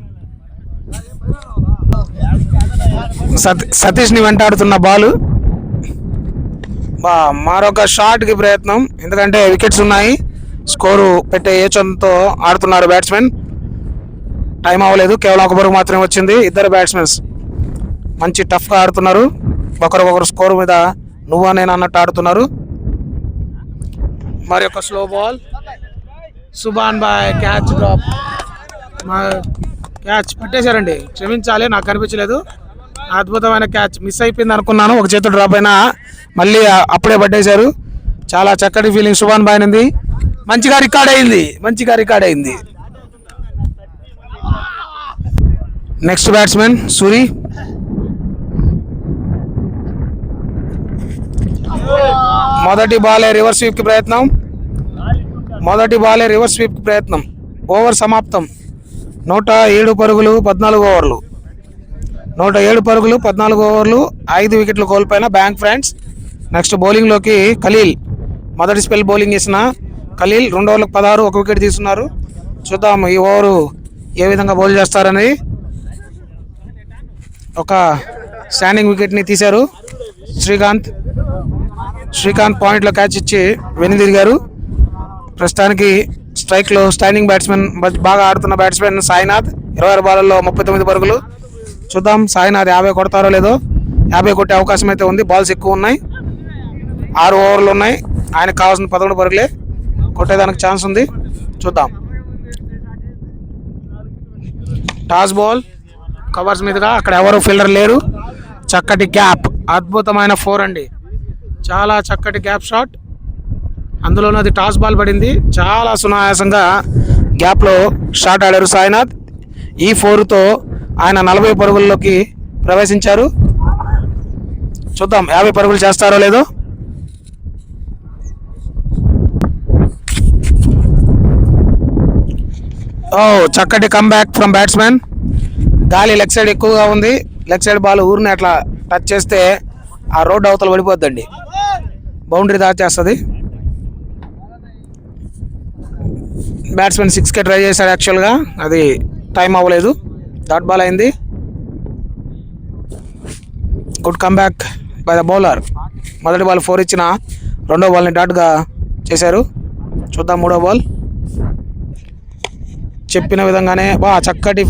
సతీష్ని వెంటాడుతున్న బాలు. మరొక షాట్కి ప్రయత్నం, ఎందుకంటే వికెట్స్ ఉన్నాయి, స్కోరు పెట్టే ఏచంతో ఆడుతున్నారు బ్యాట్స్మెన్. టైం అవ్వలేదు, కేవలం 1 పరుగు మాత్రమే వచ్చింది. ఇద్దరు బ్యాట్స్మెన్స్ మంచి టఫ్గా ఆడుతున్నారు, ఒకరికొకరు స్కోరు మీద నువ్వా నేను అన్నట్టు ఆడుతున్నారు. మరి ఒక స్లో బాల్, సుభాన్ బాయ్ క్యాచ్ డ్రాప్. క్యాచ్ పట్టేశారండి, క్షమించాలి, నాకు కనిపించలేదు. అద్భుతమైన క్యాచ్, మిస్ అయిపోయింది అనుకున్నాను, ఒక చేతులు డ్రాప్ అయినా మళ్ళీ అప్పుడే పట్టేశారు. చాలా చక్కటి ఫీలింగ్ సుభాన్ బాయ్ నుండి. మంచిగా రికార్డ్ అయింది. Next batsmen Suri. మొదటి బాలే రివర్స్ స్వీప్ కి ప్రయత్నం. ఓవర్ సమాప్తం. 107 పరుగులు 14 ఓవర్లు. 107 పరుగులు 14 ఓవర్లు, 5 వికెట్లు కోల్పోయిన బ్యాంక్ ఫ్రెండ్స్. నెక్స్ట్ బౌలింగ్లోకి ఖలీల్. మొదటి స్పెల్ బౌలింగ్ చేసిన ఖలీల్ 2 ఓవర్లకు 16, 1 వికెట్ తీసుకున్నారు. చూద్దాం ఈ ఓవరు ఏ విధంగా బౌల్ చేస్తారని. ఒక స్టాండింగ్ వికెట్ని తీశారు శ్రీకాంత్ పాయింట్లో క్యాచ్ ఇచ్చి వెనుదిరిగారు. ప్రస్తుతానికి స్ట్రైక్లో స్టాండింగ్ బ్యాట్స్మెన్, బాగా ఆడుతున్న బ్యాట్స్మెన్ సాయినాథ్. 26 బాళ్ళల్లో 39 పరుగులు. చూద్దాం సాయినాథ్ 50 కొడతారో లేదో. 50 కొట్టే అవకాశం అయితే ఉంది, బాల్స్ ఎక్కువ ఉన్నాయి. 6 ఓవర్లు ఉన్నాయి, ఆయనకు కావాల్సిన 11 పరుగులే, కొట్టేదానికి ఛాన్స్ ఉంది. చూద్దాం. టాస్ బాల్ కవర్స్ మీదుగా, అక్కడ ఎవరు ఫీల్డర్ లేరు. చక్కటి గ్యాప్, అద్భుతమైన 4 అండి, చాలా చక్కటి గ్యాప్ షాట్. అందులోనూ అది టాస్ బాల్ పడింది, చాలా సునాయాసంగా గ్యాప్లో షాట్ ఆడారు సాయినాథ్. ఈ 4తో ఆయన 40 పరుగుల్లోకి ప్రవేశించారు. చూద్దాం 50 పరుగులు చేస్తారో లేదో. చక్కటి కమ్బ్యాక్ ఫ్రమ్ బ్యాట్స్మెన్. గాలి లెగ్ సైడ్ ఎక్కువగా ఉంది, లెగ్ సైడ్ బాల్ ఊరిని అట్లా టచ్ చేస్తే ఆ రోడ్డు అవతల పడిపోద్దండి, బౌండరీ దాచేస్తుంది. బ్యాట్స్మెన్ 6కే ట్రై చేశాడు యాక్చువల్గా, అది టైం అవ్వలేదు, డాట్ బాల్ అయింది. Good comeback by the bowler. మొదటి బాల్ 4 ఇచ్చిన, రెండో బాల్ని డాట్గా చేశారు. చూద్దాం మూడో బాల్. చెప్పిన విధంగానే చక్కటి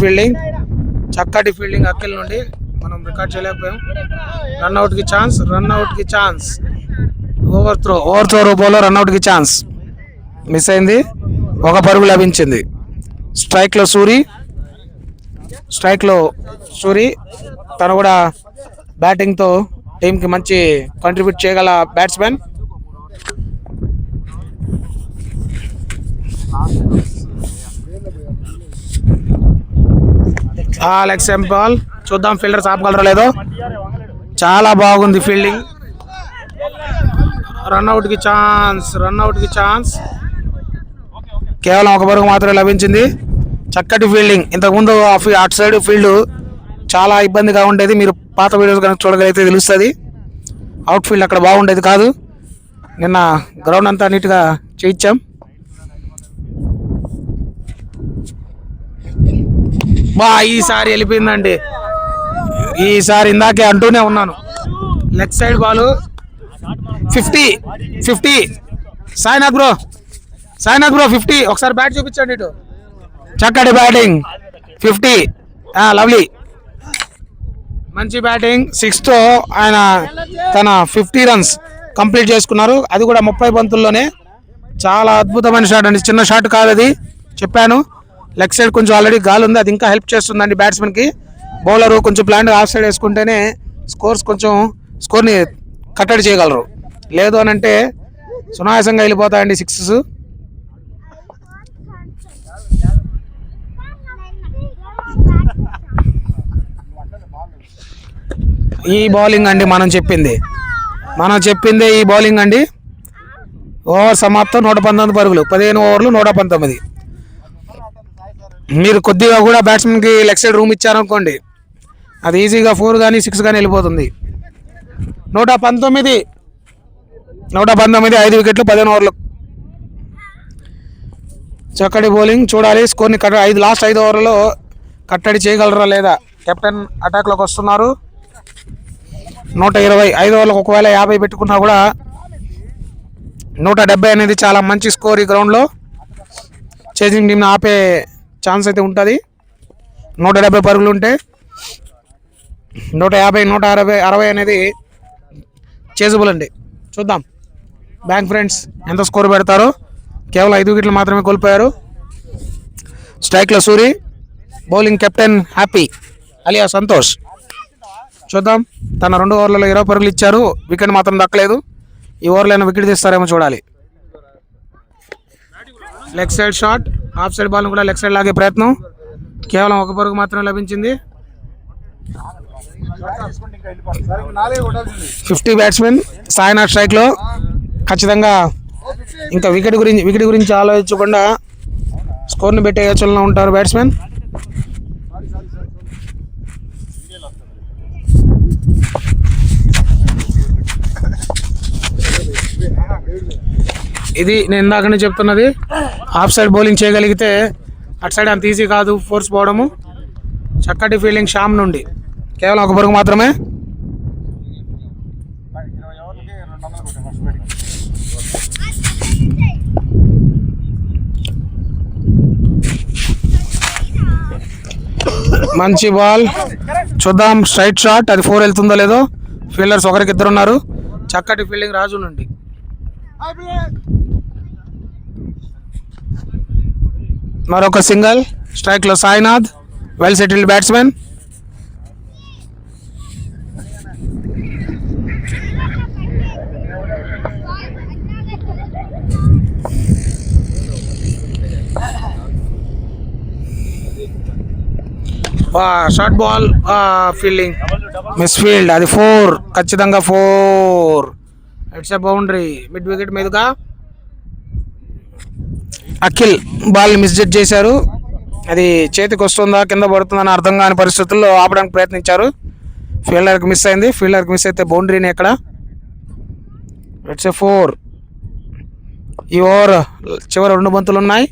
ఫీల్డింగ్ అఖిల్ నుండి మనం రికార్డ్ చేయలేకపోయాం. రన్అట్కి ఛాన్స్. ఓవర్ త్రో రూపంలో రన్అట్కి ఛాన్స్ మిస్ అయింది, 1 పరుగు లభించింది. స్ట్రైక్లో సూరి. స్ట్రైక్లో సూరి, తను కూడా బ్యాటింగ్తో టీంకి మంచి కంట్రిబ్యూట్ చేయగల బ్యాట్స్మెన్. లెగ్ స్టంప్ బాల్, చూద్దాం ఫీల్డర్స్ ఆపగలరో లేదో. చాలా బాగుంది ఫీల్డింగ్. రన్అట్కి ఛాన్స్, కేవలం ఒక పరుగు మాత్రమే లభించింది. చక్కటి ఫీల్డింగ్. ఇంతకుముందు అటు సైడ్ ఫీల్డ్ చాలా ఇబ్బందిగా ఉండేది, మీరు పాత వీడియోస్ కనుక చూడగలిగితే తెలుస్తుంది. అవుట్ ఫీల్డ్ అక్కడ బాగుండేది కాదు. నిన్న గ్రౌండ్ అంతా నీట్గా చేయించాం. ఈసారి వెళ్ళిపోయిందండి. ఈసారి ఇందాకే అంటూనే ఉన్నాను, leg side ball 50. Sainath bro 50. ఒకసారి బ్యాట్ చూపించండి ఇటు. చక్కటి బ్యాటింగ్ 50. లవ్లీ, మంచి బ్యాటింగ్. 6తో ఆయన తన 50 రన్స్ కంప్లీట్ చేసుకున్నారు. అది కూడా 30 బంతుల్లోనే. చాలా అద్భుతమైన షాట్ అండి, చిన్న షాట్ కాదు అది, చెప్పాను. లెగ్ సైడ్ కొంచెం ఆల్రెడీ గాలి ఉంది, అది ఇంకా హెల్ప్ చేస్తుందండి బ్యాట్స్మెన్కి. బౌలర్ కొంచెం ప్లాన్గా ఆఫ్ సైడ్ వేసుకుంటేనే స్కోర్ని కట్టడి చేయగలరు. లేదు అని అంటే సునాయాసంగా వెళ్ళిపోతాయండి 6. ఈ బౌలింగ్ అండి మనం చెప్పింది ఈ బౌలింగ్ అండి. ఓవర్ సమాప్తం 119 పరుగులు, 15 ఓవర్లు 119. మీరు కొద్దిగా కూడా బ్యాట్స్మెన్కి లెగ్ సైడ్ రూమ్ ఇచ్చారనుకోండి, అది ఈజీగా 4 కానీ 6 కానీ వెళ్ళిపోతుంది. 119, 5 వికెట్లు 15 ఓవర్లు. చక్కటి బౌలింగ్. చూడాలి స్కోర్ని లాస్ట్ 5 ఓవర్లలో కట్టడి చేయగలరా లేదా. కెప్టెన్ అటాక్లోకి వస్తున్నారు. 120, 5 ఓవర్లకు ఒకవేళ 50 పెట్టుకున్నా కూడా 170 అనేది చాలా మంచి స్కోర్. ఈ గ్రౌండ్లో చేసింగ్ టీంని ఆపే ఛాన్స్ అయితే ఉంటుంది. 170 పరుగులు ఉంటే 150, 160 అనేది చేజబుల్ అండి. చూద్దాం బ్యాంక్ ఫ్రెండ్స్ ఎంత స్కోర్ పెడతారో. కేవలం 5 వికెట్లు మాత్రమే కోల్పోయారు. స్ట్రైక్లో Suri, bowling captain Happy alias Santosh. చూద్దాం, తన 2 ఓవర్లలో 20 పరుగులు ఇచ్చారు, వికెట్ మాత్రం దక్కలేదు. ఈ ఓవర్లో అయినా వికెట్ తీస్తారేమో చూడాలి. Leg side shot, of side ball కూడా లెగ్ సైడ్ లాగే ప్రయత్నం, కేవలం 1 పరుగు మాత్రమే లభించింది. 50 బ్యాట్స్మెన్ సాయినాథ్ స్ట్రైక్లో. ఖచ్చితంగా ఇంకా వికెట్ గురించి ఆలోచించకుండా స్కోర్ని పెట్టే యోచనలో ఉంటారు బ్యాట్స్మెన్. ఇది నేను ఇందాకనే చెప్తున్నది, ఆఫ్ సైడ్ బౌలింగ్ చేయగలిగితే అటు సైడ్ అంత ఈజీ కాదు ఫోర్స్ పోవడము. చక్కటి ఫీల్డింగ్ శ్యామ్ నుండి, కేవలం 1 పరుగు మాత్రమే. మంచి బాల్, చూద్దాం స్ట్రైట్ షాట్, అది 4 వెళ్తుందో లేదో. ఫీల్డర్స్ ఒకరికి 2 ఉన్నారు. చక్కటి ఫీల్డింగ్ రాజు నుండి. మరొక సింగల్. స్ట్రైక్లో Sainath, well settled batsmen. Short ball, fielding miss field, అది 4, ఖచ్చితంగా 4. It's a boundary. Mid wicket మీదుగా అఖిల్ బాల్ మిస్జడ్జ్ చేశారు. అది చేతికి వస్తుందా కింద పడుతుందని అర్థం కాని పరిస్థితుల్లో ఆపడానికి ప్రయత్నించారు. ఫీల్డర్కి మిస్ అయింది. ఫీల్డర్కి మిస్ అయితే బౌండరీని ఎక్కడ. It's a 4. ఈ ఓవర్ చివరి 2 బంతులు ఉన్నాయి.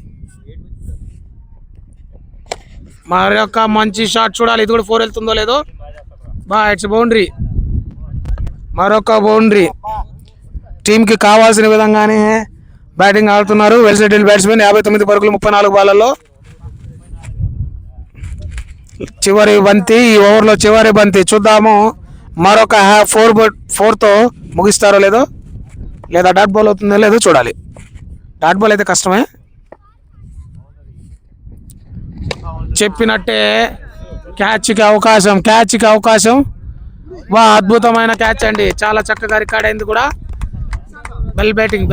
మరొక మంచి షాట్ చూడాలి, ఇది కూడా 4 వెళ్తుందో లేదో. ఇట్స్ బౌండరీ, మరొక బౌండరీ. టీంకి కావాల్సిన విధంగానే బ్యాటింగ్ ఆడుతున్నారు వెల్ సెటిల్డ్ బ్యాట్స్మెన్. 59 పరుగులు 34 బాళ్లలో. చివరి బంతి, ఈ ఓవర్లో చివరి బంతి. చూద్దాము మరొక 4తో ముగిస్తారో లేదో, లేదా డాట్ బాల్ అవుతుందో లేదో చూడాలి. డాట్ బాల్ అయితే కష్టమే. చెప్పినట్టే క్యాచ్కి అవకాశం. వా, అద్భుతమైన క్యాచ్ అండి, చాలా చక్కగా రికార్డ్ అయింది కూడా. Well batting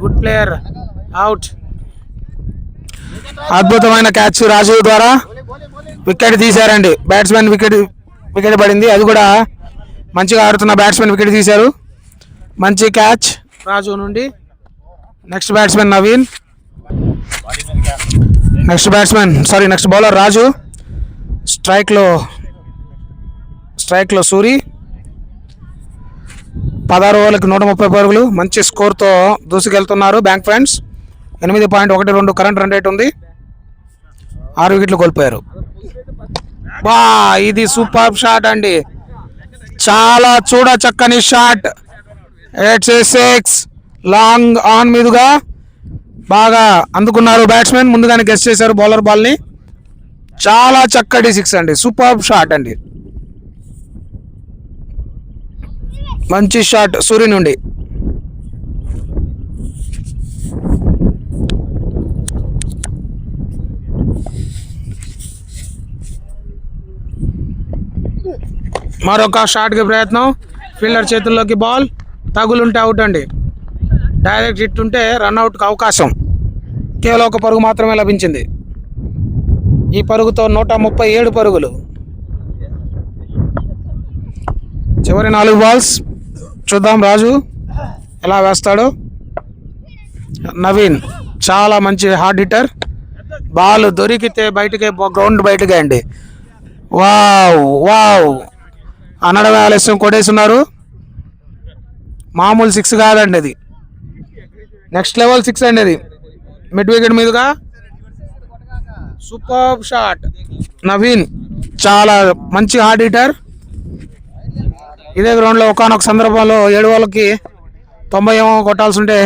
good player, out. అద్భుతమైన క్యాచ్ రాజు ద్వారా వికెట్ తీశారండి. బ్యాట్స్మెన్ వికెట్ పడింది, అది కూడా మంచిగా ఆడుతున్న బ్యాట్స్మెన్ వికెట్ తీశారు. మంచి క్యాచ్ రాజు నుండి. Next bowler Raju. స్ట్రైక్లో సూరి. 16 ఓవర్లకు 130 పరుగులు, మంచి స్కోర్తో దూసుకెళ్తున్నారు Bank Friends. 8.12 current run rate ఉంది. 6 వికెట్లు కోల్పోయారు. వా, ఇది సూపర్ షాట్ అండి, చాలా చూడ చక్కని షాట్. 6 లాంగ్ ఆన్ మీదుగా బాగా అందుకున్నారు బ్యాట్స్మెన్. ముందుగానే గెస్ట్ చేశారు బౌలర్ బాల్ని. చాలా చక్కటి 6 అండి, సూపర్ షాట్ అండి. మంచి షాట్ సూర్య నుండి. మరొక షాట్కి ప్రయత్నం. ఫీల్డర్ చేతుల్లోకి బాల్ తగులుంటే అవుట్ అండి. డైరెక్ట్ హిట్ ఉంటే రన్అట్కి అవకాశం. కేవలం 1 పరుగు మాత్రమే లభించింది. ఈ పరుగుతో 137 పరుగులు. చివరి 4 బాల్స్. చూద్దాం రాజు ఎలా వేస్తాడు. నవీన్ చాలా మంచి హార్డ్ హిట్టర్. బాల్ దొరికితే గ్రౌండ్ బయటకే అండి. వావ్ అనడం ఆలస్యం కొట్టేస్తున్నారు. మామూలు 6 కాదండి అది, నెక్స్ట్ లెవెల్ 6 అండి అది. మిడ్ వికెట్ మీదుగా సూపర్ షాట్. నవీన్ చాలా మంచి హార్డ్ హిట్టర్. ఇదే గ్రౌండ్లో ఒకనొక సందర్భంలో 7 ఓవర్లకి 90 ఏమో కొట్టాల్సి ఉంటే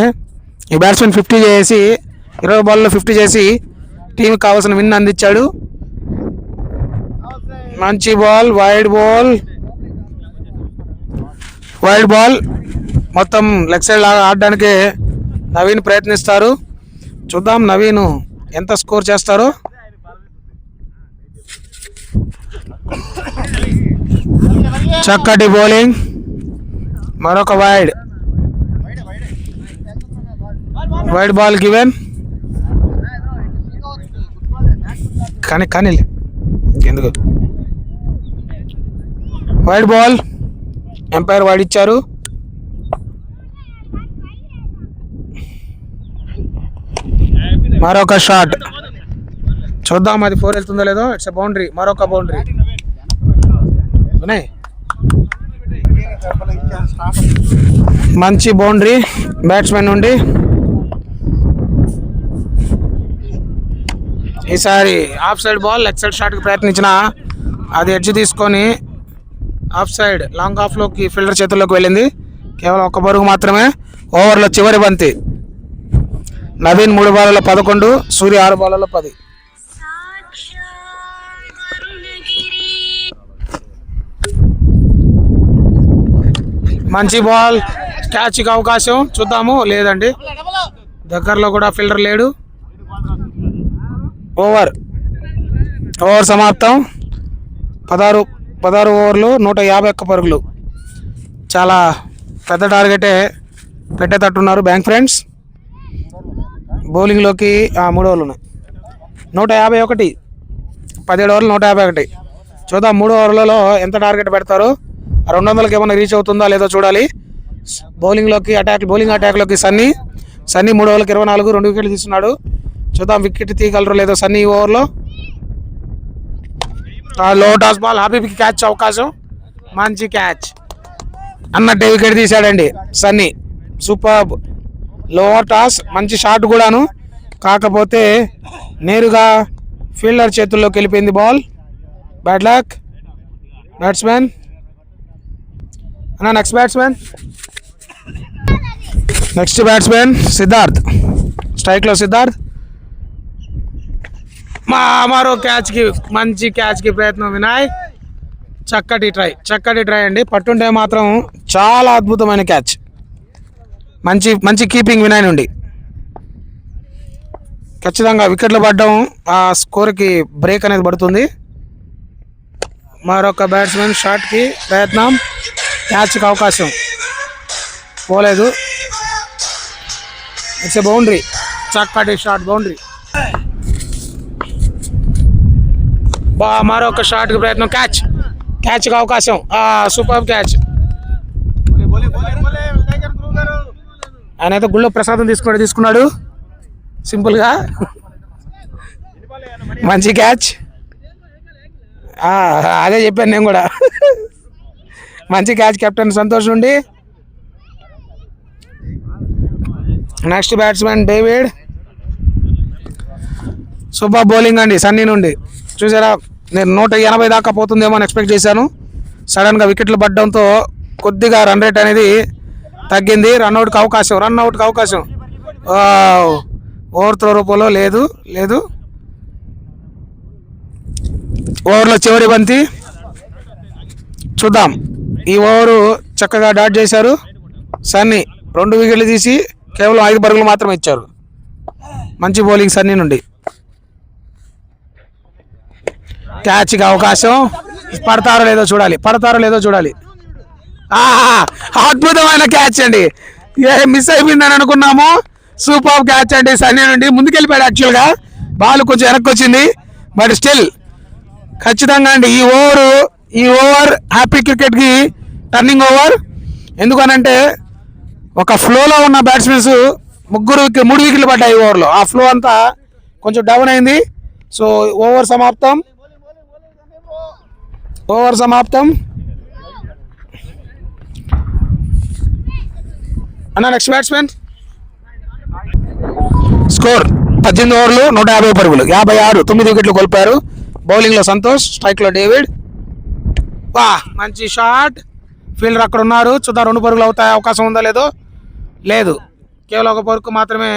ఈ బ్యాట్స్మెన్ 50 చేసి 20 బాల్లో 50 చేసి టీంకి కావాల్సిన విన్ అందించాడు. మంచి బాల్, వైడ్ బాల్ మొత్తం లెగ్ సైడ్ లాగా ఆడడానికి నవీన్ ప్రయత్నిస్తారు. చూద్దాం నవీన్ ఎంత స్కోర్ చేస్తారో. చక్కటి బౌలింగ్, మరొక వైడ్ బాల్ గివెన్. కానీ ఎందుకు వైడ్ బాల్, ఎంపైర్ వైడ్ ఇచ్చారు. మరొక షాట్, చూద్దాం అది 4 వెళ్తుందో లేదో. ఇట్స్ బౌండరీ, మరొక బౌండరీ. మంచి బౌండరీ బ్యాట్స్మెన్ నుండి. ఈసారి off side ball, leg side షాట్కి ప్రయత్నించిన అది ఎడ్జ్ తీసుకొని ఆఫ్ సైడ్ లాంగ్ ఆఫ్లోకి ఫీల్డర్ చేతుల్లోకి వెళ్ళింది. కేవలం 1 పరుగు మాత్రమే. ఓవర్లో చివరి బంతి. నవీన్ 3 బాల్లో 11, సూర్య 6 బాల్లో 10. మంచి బాల్, క్యాచ్కి అవకాశం. చూద్దాము, లేదండి, దగ్గరలో కూడా ఫీల్డర్ లేడు. ఓవర్ సమాప్తం. 16 ఓవర్లు 151 పరుగులు. చాలా పెద్ద టార్గెటే పెట్టేటట్టున్నారు బ్యాంక్ ఫ్రెండ్స్. బౌలింగ్లోకి 3 ఓవర్లు ఉన్నాయి. 151, 17 ఓవర్లు 151. చూద్దాం 3 ఓవర్లలో ఎంత టార్గెట్ పెడతారో. 200కి ఏమైనా రీచ్ అవుతుందా లేదో చూడాలి. బౌలింగ్ అటాక్లోకి సన్నీ 3 ఓవర్లకు 24, 2 వికెట్లు తీస్తున్నాడు. చూద్దాం వికెట్ తీయగలరో లేదో సన్నీ ఈ ఓవర్లో. లో టాస్ బాల్, హబీబ్కి క్యాచ్ అవకాశం. మంచి క్యాచ్ అన్నట్టే వికెట్ తీశాడండి సన్నీ. సూపర్ లో టాస్, మంచి షాట్ కూడాను. కాకపోతే నేరుగా ఫీల్డర్ చేతుల్లోకి వెళ్ళిపోయింది ball. Bad luck. Batsmen next batsmen Siddharth. స్ట్రైక్లో సిద్ధార్థ్. మరో క్యాచ్కి, మంచి క్యాచ్కి ప్రయత్నం వినాయ్. చక్కటి ట్రై అండి. పట్టుంటే మాత్రం చాలా అద్భుతమైన క్యాచ్. మంచి కీపింగ్ వినాయ్ నుండి. ఖచ్చితంగా వికెట్లు పడడం ఆ స్కోర్కి బ్రేక్ అనేది పడుతుంది. మరొక బ్యాట్స్మెన్ షాట్కి ప్రయత్నం, క్యాచ్కి అవకాశం, పోలేదు. ఇట్స్ ఎ బౌండరీ, చక్కటి షాట్, బౌండరీ. మరొక షాట్కి ప్రయత్నం, క్యాచ్కి అవకాశం, సూపర్ క్యాచ్. ఆయన అయితే గుళ్ళో ప్రసాదం తీసుకున్నాడు సింపుల్గా. మంచి క్యాచ్, అదే చెప్పాను నేను కూడా. మంచి క్యాచ్ కెప్టెన్ సంతోష్ నుండి. Next batsmen David. Super bowling అండి సన్నీ నుండి. చూసారా, నేను 180 దాకా పోతుందేమో అని ఎక్స్పెక్ట్ చేశాను. సడన్గా వికెట్లు పడడంతో కొద్దిగా రన్ రేట్ అనేది తగ్గింది. రన్అట్కి అవకాశం. ఓవర్ త్రో రూపంలో లేదు. ఓవర్లో చివరి బంతి చూద్దాం. ఈ ఓవరు చక్కగా డాట్ చేశారు సన్నీ. 2 వికెట్లు తీసి కేవలం 5 పరుగులు మాత్రమే ఇచ్చారు. మంచి బౌలింగ్ సన్నీ నుండి. క్యాచ్కి అవకాశం, పడతారో లేదో చూడాలి. అద్భుతమైన క్యాచ్ అండి. మిస్ అయిపోయిందని అనుకున్నాము. సూపర్ క్యాచ్ అండి సన్నీ నుండి. ముందుకెళ్ళిపోయాడు. యాక్చువల్గా బాల్ కొంచెం వెనక్కి వచ్చింది, బట్ స్టిల్ ఖచ్చితంగా అండి ఈ ఓవర్ హ్యాపీ క్రికెట్కి టర్నింగ్ ఓవర్. ఎందుకనంటే ఒక ఫ్లోలో ఉన్న బ్యాట్స్మెన్స్ 3 వికెట్లు పడ్డాయి ఈ ఓవర్లో. ఆ ఫ్లో అంతా కొంచెం డౌన్ అయింది. సో ఓవర్ సమాప్తం. అన్న నెక్స్ట్ బ్యాట్స్మెన్. స్కోర్ 18 ఓవర్లు 150 పరుగులు, 56, 9 వికెట్లు కోల్పోయారు. బౌలింగ్లో సంతోష్, స్ట్రైక్లో డేవిడ్. మంచి షాట్. ఫీల్డర్ అక్కడ ఉన్నారు. చూద్దాం 2 పరుగులు అవుతాయి, అవకాశం ఉందా లేదు. కేవలం 1 పరుగు మాత్రమే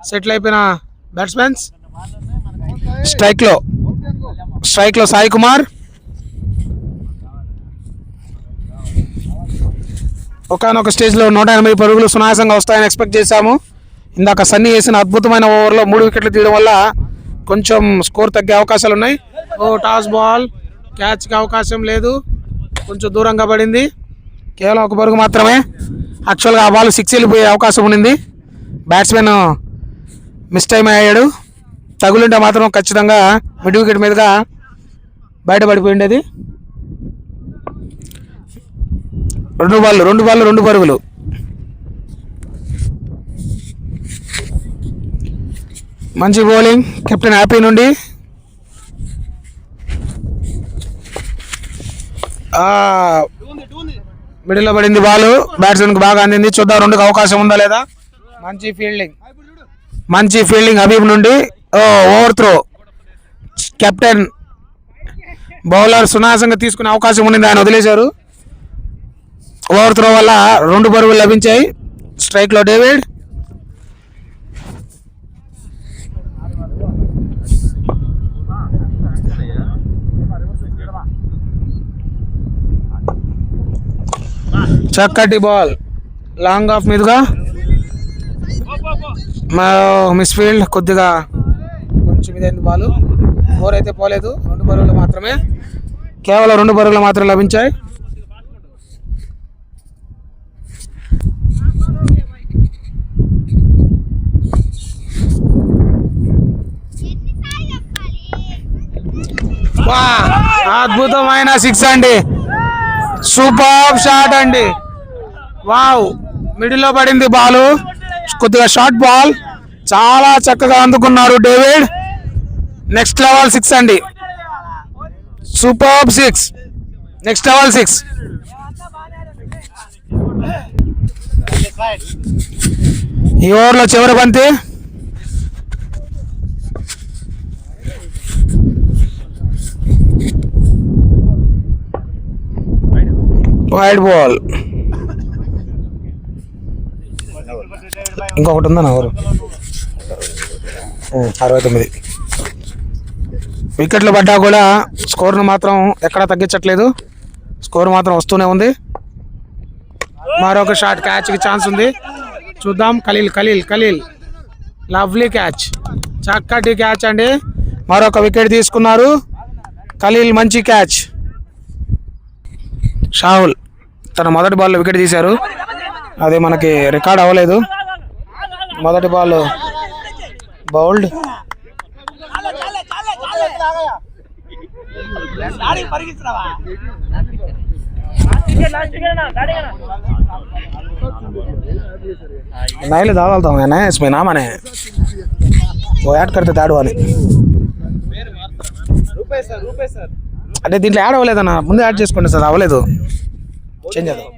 సెటిల్ అయిపోయిన బ్యాట్స్మెన్స్. స్ట్రైక్లో సాయి కుమార్. ఒకనొక స్టేజ్లో 180 పరుగులు సునాయాసంగా వస్తాయని ఎక్స్పెక్ట్ చేశాము. ఇందాక సన్నీ వేసిన అద్భుతమైన ఓవర్లో 3 వికెట్లు తీయడం వల్ల కొంచెం స్కోర్ తగ్గే అవకాశాలు ఉన్నాయి. టాస్ బాల్, క్యాచ్కి అవకాశం లేదు, కొంచెం దూరంగా పడింది. కేవలం 1 పరుగు మాత్రమే. యాక్చువల్గా ఆ బాల్ 6 వెళ్ళిపోయే అవకాశం ఉండింది. బ్యాట్స్మెన్ మిస్ టైం అయ్యాడు. తగులుంటే మాత్రం ఖచ్చితంగా మిడ్ వికెట్ మీదుగా బయటపడిపోయి ఉండేది. 2 బాళ్ళు 2 పరుగులు. మంచి బౌలింగ్ కెప్టెన్ హ్యాపీ నుండి. మిడిల్లో పడింది బాల్, బ్యాట్స్మెన్కి బాగా అందింది. చూద్దాం 2కి అవకాశం ఉందా లేదా. మంచి ఫీల్డింగ్ హబీబ్ నుండి. Over throw. కెప్టెన్ బౌలర్ సునాయాసంగా తీసుకునే అవకాశం ఉండింది, ఆయన వదిలేశారు. ఓవర్ త్రో వల్ల 2 పరుగులు లభించాయి. స్ట్రైక్లో డేవిడ్. చక్కటి బాల్ లాంగ్ ఆఫ్ మీదుగా మిస్ ఫీల్డ్, కొద్దిగా కొంచెం ఇదైంది బాల్. 4 అయితే పోలేదు, 2 పరుగులు మాత్రమే. కేవలం 2 పరుగులు మాత్రమే లభించాయి. అద్భుతమైన 6 అండి. సూపర్ షాట్ అండి. వావ్, మిడిల్లో పడింది బాల్, కొద్దిగా షార్ట్ బాల్, చాలా చక్కగా అందుకున్నారు డేవిడ్. నెక్స్ట్ లెవెల్ 6 అండి. Super 6, next level 6. ఈ ఓవర్లో చివరి బంతి. Wide ball. ఇంకొకటి ఉందా నా ఓవర్. 69 వికెట్లు పడ్డా కూడా స్కోర్ను మాత్రం ఎక్కడా తగ్గించట్లేదు. స్కోర్ మాత్రం వస్తూనే ఉంది. మరొక షాట్, క్యాచ్కి ఛాన్స్ ఉంది. చూద్దాం. ఖలీల్ లవ్లీ క్యాచ్, చక్కటి క్యాచ్ అండి. మరొక వికెట్ తీసుకున్నారు ఖలీల్. మంచి క్యాచ్. షాహుల్ తన మొదటి బాల్లో వికెట్ తీశారు. అది మనకి రికార్డ్ అవ్వలేదు. మొదటి బాల్ బౌల్డ్. नहीं दादा हूँ मैं इसमें नाम है वो ऐड करते थे आडवानी అంటే దీంట్లో యాడ్ అవ్వలేదన్న, ముందే యాడ్ చేసుకోండి సార్. అవ్వలేదు, చేంజ్ చేద్దాం.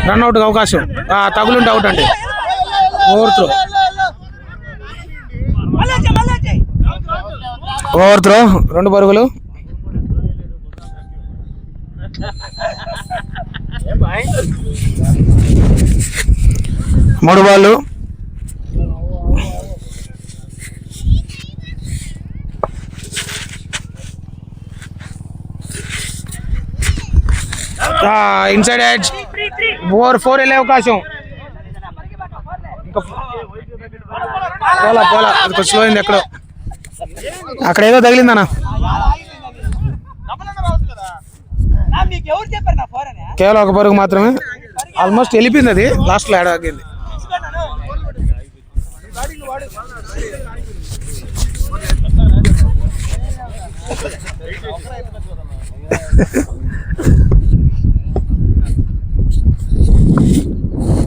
రన్అట్కి అవకాశం, తగులుంటే అవుట్ అండి. ఓవర్ త్రో 2 పరుగులు. మూడు బాళ్ళు. Inside edge. ఓవర్ 4 వెళ్ళే అవకాశం. పోలా అది కొంచెం స్లో అయింది. ఎక్కడో అక్కడ ఏదో తగిలిందన్న. కేవలం 1 పరుగు మాత్రమే. ఆల్మోస్ట్ వెళ్ళిపోయింది అది, లాస్ట్లో యాడ్ ఆగింది.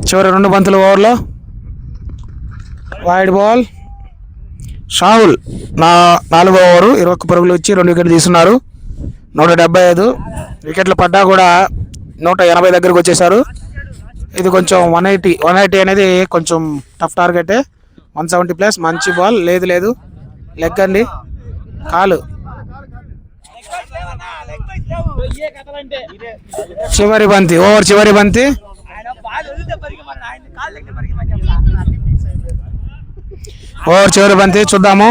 చివరి 2 బంతులు ఓవర్లో. Wide ball. షాహుల్ 4వ ఓవరు 21 పరుగులు ఇచ్చి 2 వికెట్లు తీసుకున్నారు. 175 వికెట్లు పడ్డా కూడా 180 దగ్గరకు వచ్చేసారు. ఇది కొంచెం 180 అనేది కొంచెం టఫ్ టార్గెటే. 170+. మంచి బాల్. లేదు లెగ్ అండి, కాలు. చివరి బంతి, ఓవర్ చివరి బంతి. ఓవర్ చివరి బంతి. చూద్దాము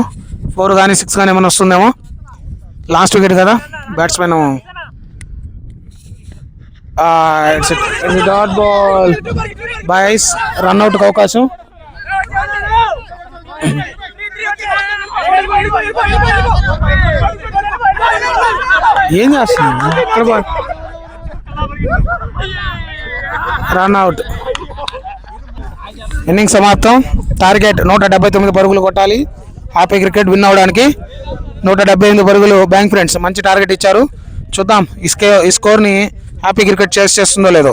4 కానీ 6 కానీ ఏమైనా వస్తుందేమో. లాస్ట్ వికెట్ కదా బ్యాట్స్మెన్. Dot ball boys. రన్అట్కి అవకాశం. ఏం చేస్తున్నా? రన్అట్. ఇన్నింగ్స్ సమాప్తం. టార్గెట్ 179 పరుగులు కొట్టాలి హ్యాపీ క్రికెట్ విన్ అవడానికి. 178 పరుగులు బ్యాంక్ ఫ్రెండ్స్ మంచి టార్గెట్ ఇచ్చారు. చూద్దాం ఈ స్కోర్ని హ్యాపీ క్రికెట్ చేస్తుందో లేదో.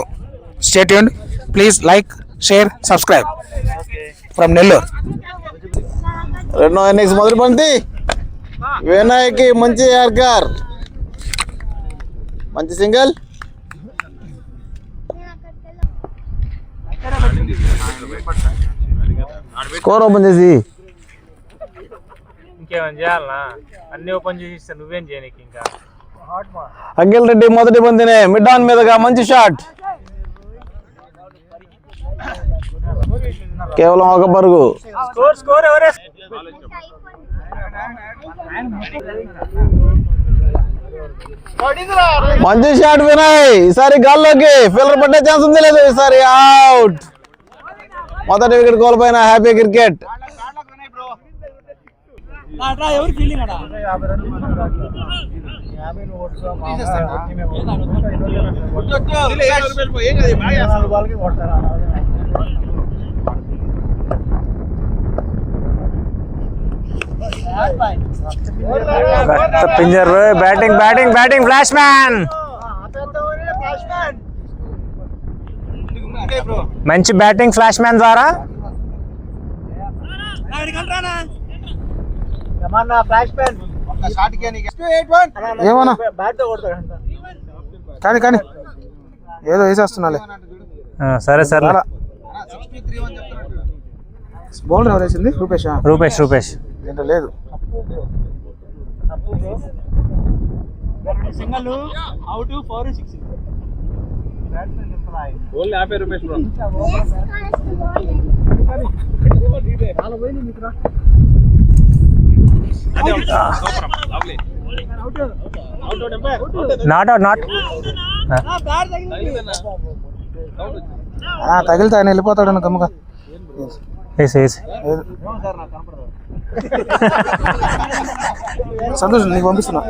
Stay tuned. Please like, share, subscribe. From Nellore. 2వ ఇన్నింగ్స్ మొదటి బంతి. వినాయక్కి మంచి యార్కర్, మంచి సింగిల్. స్కోర్ ఓపెన్ చేసి ఇంకేమైనా చేయాలనా? అన్ని ఓపెన్ చేసి ఇస్తే నువ్వేం చేయనీకి ఇంకా. అఖిల్ రెడ్డి మొదటి బంతినే మిడ్ ఆన్ మీదగా మంచి షాట్. కేవలం 1 పరుగు. స్కోర్ ఎవరే? మంచి షాట్ వినయ్. ఈసారి గాల్లోకి ఫీల్డర్ పట్టే ఛాన్స్ ఉంది లేదు. ఈసారి అవుట్. మొదటి వికెట్ కోల్పోయిన హ్యాపీ క్రికెట్. పింజర్ బ్యాటింగ్ ఫ్లాష్ మ్యాన్. మంచి బ్యాటింగ్ ఫ్లాష్ మ్యాన్ ద్వారా ఏమన్నా కానీ ఏదో వేసేస్తున్నాలే. సరే బౌలర్ ఎవరు వేసింది? రూపేష్ దీంట్లో లేదు. Single out 4 6. నాట్ తగిలితే ఆయన వెళ్ళిపోతాడు గమ్ముగా. సంతోషం నీకు పంపిస్తున్నా.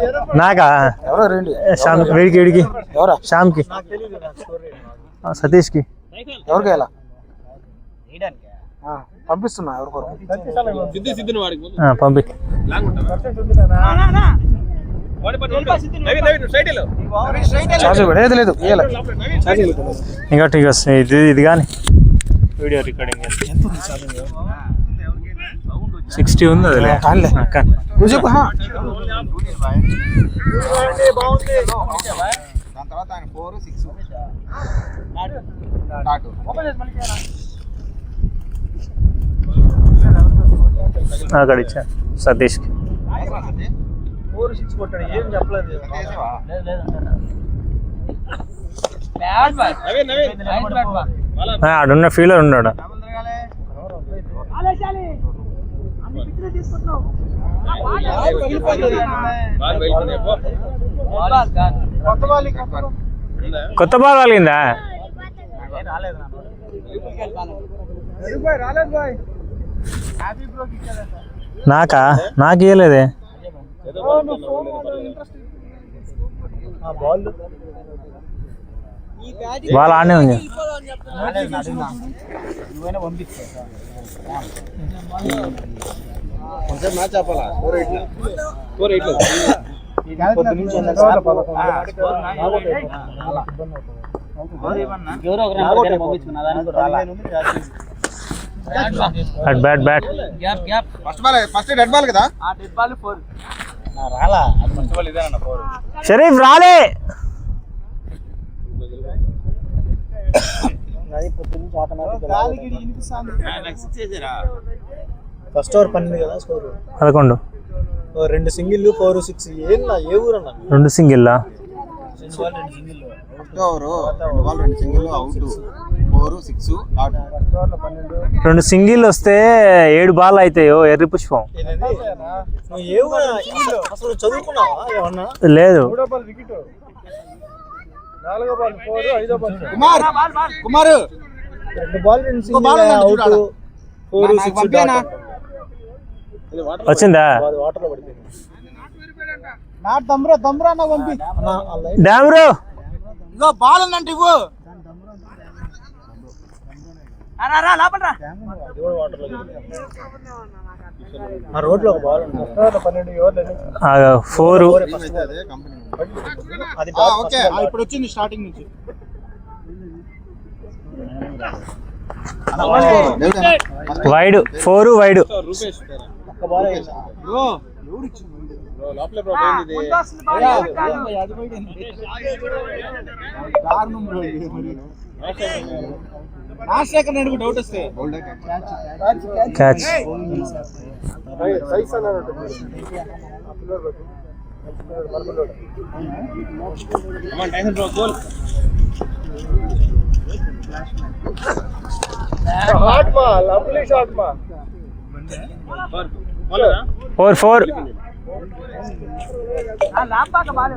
నాకా ఎవరో రండి. శ్యామ్ వీడికి ఎవరా? శ్యామ్కి సతీష్కి ఎవరికి ఎలా పంపిస్తున్నా? ఎవరికో పంపి. లేదు లేదు ఇంకోటి ఇది కానీ వీడియో రికార్డింగ్ 60 ఉంది అది. చెప్పు. అక్కడ ఇచ్చా సతీష్కి. ఆడున్న ఫీలర్ ఉన్నాడు. కొత్త బాల్ కలిగిందా? నాకా? నాకు ఇవ్వలేదే బాల్. ఆడనే ఉంది. బ్యాట్ బ్యాట్ షరీఫ్ రాలే. ఫస్ట్ ఓవర్ 12 కదా స్కోర్. 11. 2 సింగిల్ 4 6. ఏ ఊరు అన్న? 2 సింగిల్. 2 సింగిల్ వస్తే 7 బాల్ అవుతాయో. ఎర్రి పుష్పం. ఏ ఊరు అసలు చదువుకున్నావా ఏమన్నా? లేదు. కుమార్ 2 బాల్ 2 సింగిల్ అవుట్ 4 6 వచ్చిందా? వాటర్ లో పడిపోయింది. నా దమ్రా నా పంపి డామ్రో ఇగో బాల్ ఉందంట ఇవ్వు. రా లోపలరా. ఆ రోడ్ లో ఒక బాల్ ఉంది. 12 4. అది ఓకే. ఇప్పుడు వచ్చింది స్టార్టింగ్ నుంచి. Wide 4 wide. ఒక్క బాల్ బ్రో ఎవడు ఇచ్చింది లోపల బ్రో పోయింది. అది పోయింది. దారుణం బ్రో ఇది. మరి లాస్ట్ సెకండ్ ఎందుకు డౌట్ వస్తే క్యాచ్. సైస్ అన్నారు. కమాన్ టైం బ్రో గోల్. షాట్ మా లవ్లీ షాట్ మా. 4 లాంపాక బాల్.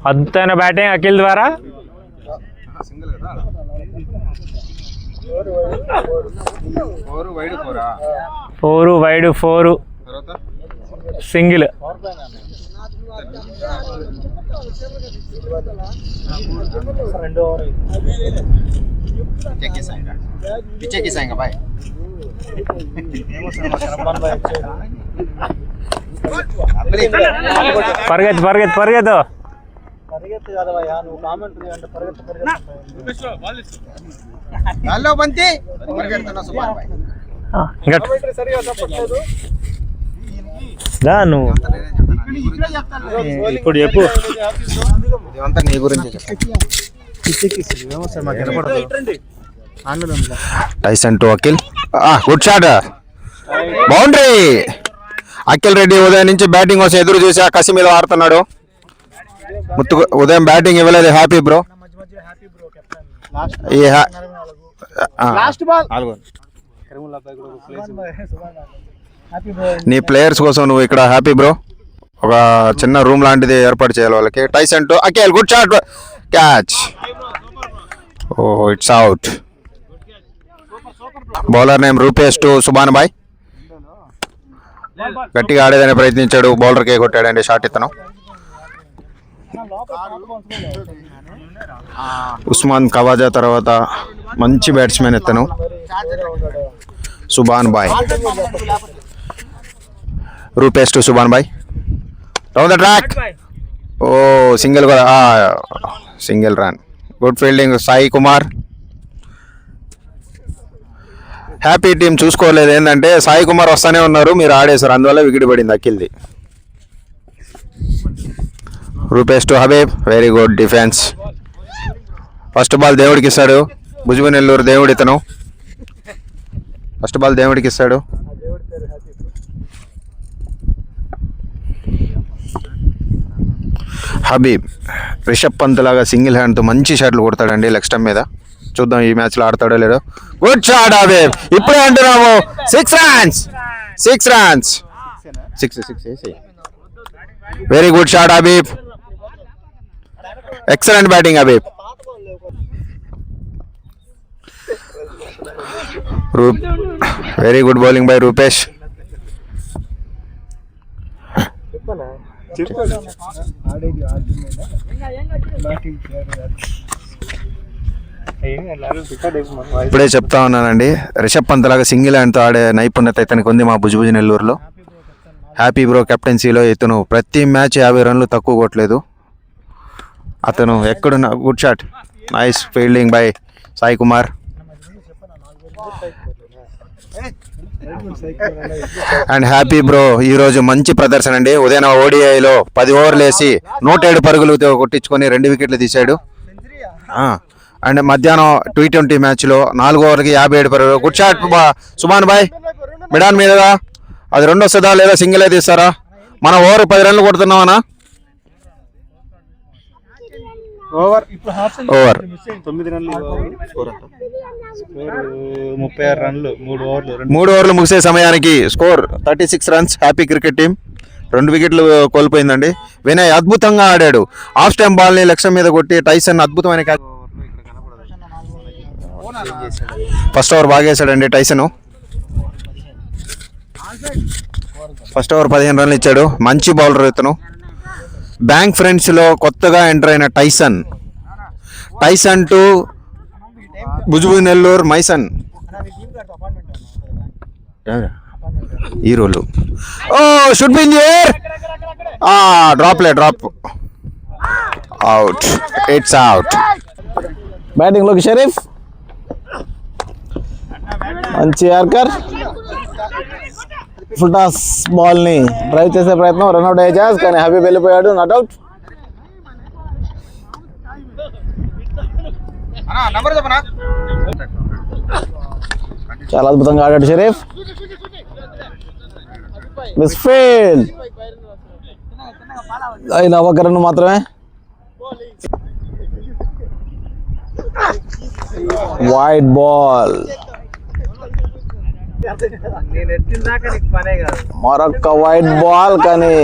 అద్భుతమైన బ్యాటింగ్ అఖిల్ ద్వారా. 4 వైడ్ 4 సింగిల్. రెండో ఓవర్ पीछे किस आएगा भाई? పరిగెత్తు పరిగెత్తు పరిగెత్తు. పరిగెత్తు కదా భయ్యా నువ్వు కామెంటరీ అంటే పరిగెత్తు హలో బంతి పరిగెడుతున్నా సుమార్ భాయ్. కామెంటరీ సరిగా చెప్పట్లేదు. దా నువ్వు ఇప్పుడు చెప్పు. ఇదంతా నీ గురించి Tyson to Akhil. Good shot. Boundary. Akhil Reddy ఉదయం నుంచి బ్యాటింగ్ కోసం ఎదురు చూసి ఆ కసి మీద ఆడుతున్నాడు. ఉదయం బ్యాటింగ్ ఇవ్వలేదు. Happy bro. నీ ప్లేయర్స్ కోసం నువ్వు ఇక్కడ హ్యాపీ బ్రో. ఒక చిన్న రూమ్ లాంటిది ఏర్పాటు చేయాలి వాళ్ళకి. Tyson to Akhil. Good shot. Catch. Oh, it's out. Bowler name Rupesh to Subhan బాయ్. గట్టిగా ఆడేదని ప్రయత్నించాడు, బౌలర్కే కొట్టాడండి షాట్ ఇతను. ఉస్మాన్ ఖవాజా తర్వాత మంచి బ్యాట్స్మెన్ ఇతను సుభాన్ బాయ్. రూపేష్ టు సుభాన్ బాయ్. Down the track. ఓ సింగిల్ కూడా, single run. Good fielding Sai Kumar. Happy team చూసుకోలేదు, ఏంటంటే సాయి కుమార్ వస్తూనే ఉన్నారు, మీరు ఆడేశారు, అందువల్ల వికెట్ పడింది అఖిల్ది. Rupesh to Habib. Very good defence. First ball దేవుడికి ఇస్తాడు, భుజబనెల్లూరు దేవుడు ఇతను. ఫస్ట్ బాల్ దేవుడికి ఇస్తాడు. హబీబ్ రిషబ్ పంత్ లాగా సింగిల్ హ్యాండ్తో మంచి షాట్లు కొడతాడండి లెగ్ స్టంప్ మీద. చూద్దాం ఈ మ్యాచ్లో ఆడతాడో లేడో. Good shot Habib. ఇప్పుడే అంటున్నాము 6 runs. 6 runs. 6 very good shot Habib. Excellent batting Habib. Very good bowling by Rupesh. ఇప్పుడే చెప్తా ఉన్నానండి, రిషబ్ పంత్ లాగా సింగిల్ హ్యాండ్తో ఆడే నైపుణ్యత ఇతనికి ఉంది మా భుజభుజ నెల్లూరులో. హ్యాపీ బ్రో కెప్టెన్సీలో ఇతను ప్రతి మ్యాచ్ 50 runs తక్కువ కొట్టలేదు అతను. ఎక్కడున్నా good shot. Nice fielding by Sai Kumar. And happy bro ఈరోజు మంచి ప్రదర్శన అండి. ఉదయం ఓడిఐలో 10 overs వేసి 107 పరుగులతో కొట్టించుకొని 2 wickets తీశాడు. అండ్ మధ్యాహ్నం T20 మ్యాచ్లో 4 overs 57 పరుగులు. గుడ్ షాట్ సుభాన్ బాయ్. మిడాన్ మీదుగా అది 2 వస్తుందా లేదా సింగిల్ అయితే ఇస్తారా? మనం ఓవర్ 10 runs కొడుతున్నామన్నా. ఓవర్ 9 runs 36 runs 3 overs ముగిసే సమయానికి score 36 runs. Happy Cricket team 2 wickets కోల్పోయిందండి. వినయ్ అద్భుతంగా ఆడాడు. ఆఫ్ స్టంప్ బాల్ని లక్ష్యం మీద కొట్టి టైసన్ అద్భుతమైన ఫస్ట్ ఓవర్ బాగా వేసాడండి టైసన్. ఫస్ట్ ఓవర్ 15 runs ఇచ్చాడు. మంచి బౌలర్ ఇతను. బ్యాంక్ ఫ్రెండ్స్లో కొత్తగా ఎంటర్ అయిన టైసన్ టు భుజబుజ నెల్లూరు మైసన్ ఈ role. Oh should be in the air. Drop out. It's out. Batting లోకి షరీఫ్. మంచి యార్కర్. ఫుల్ టాస్ బాల్ ని డ్రైవ్ చేసే ప్రయత్నం, రన్అట్ అయ్యే ఛాన్స్, కానీ హబీబ్ వెళ్ళిపోయాడు, నాట్ అవుట్. చాలా అద్భుతంగా ఆడాడు షరీఫ్. మిస్ ఫీల్డ్ అయినా 1 run మాత్రమే. Wide ball. మరొక వైడ్ బాల్, కానీ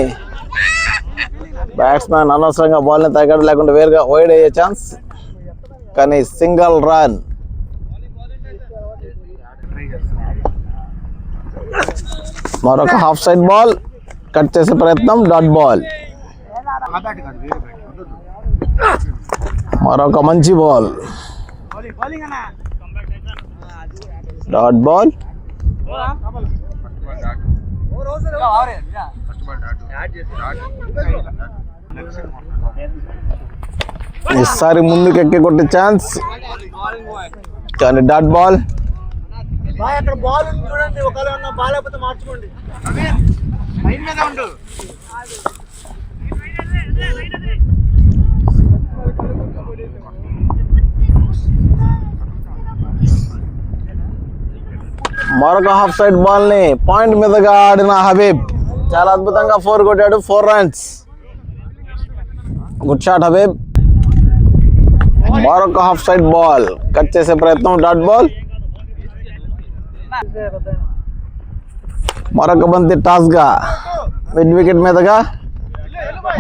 బ్యాట్స్మెన్ అనవసరంగా బాల్ని తగ్గడం, లేకుంటే వేరుగా వైడ్ అయ్యే ఛాన్స్, కానీ సింగిల్ రన్. మరొక హాఫ్ సైడ్ బాల్, కట్ చేసే ప్రయత్నం, డాట్ బాల్. మరొక మంచి బాల్, డాట్ బాల్. ఈసారి ముందుకెక్కి కొట్టే ఛాన్స్, కానీ డాట్ బాల్. మరొక హాఫ్ సైడ్ బాల్ ని పాయింట్ మీదగా ఆడిన హబీబ్ చాలా అద్భుతంగా 4 కొట్టాడు. 4 runs. Good shot Habib. మరొక హాఫ్ సైడ్ బాల్, కట్ చేసే ప్రయత్నం, డాట్ బాల్. మరొక బంతి టాస్ గా మిడ్ వికెట్ మీదగా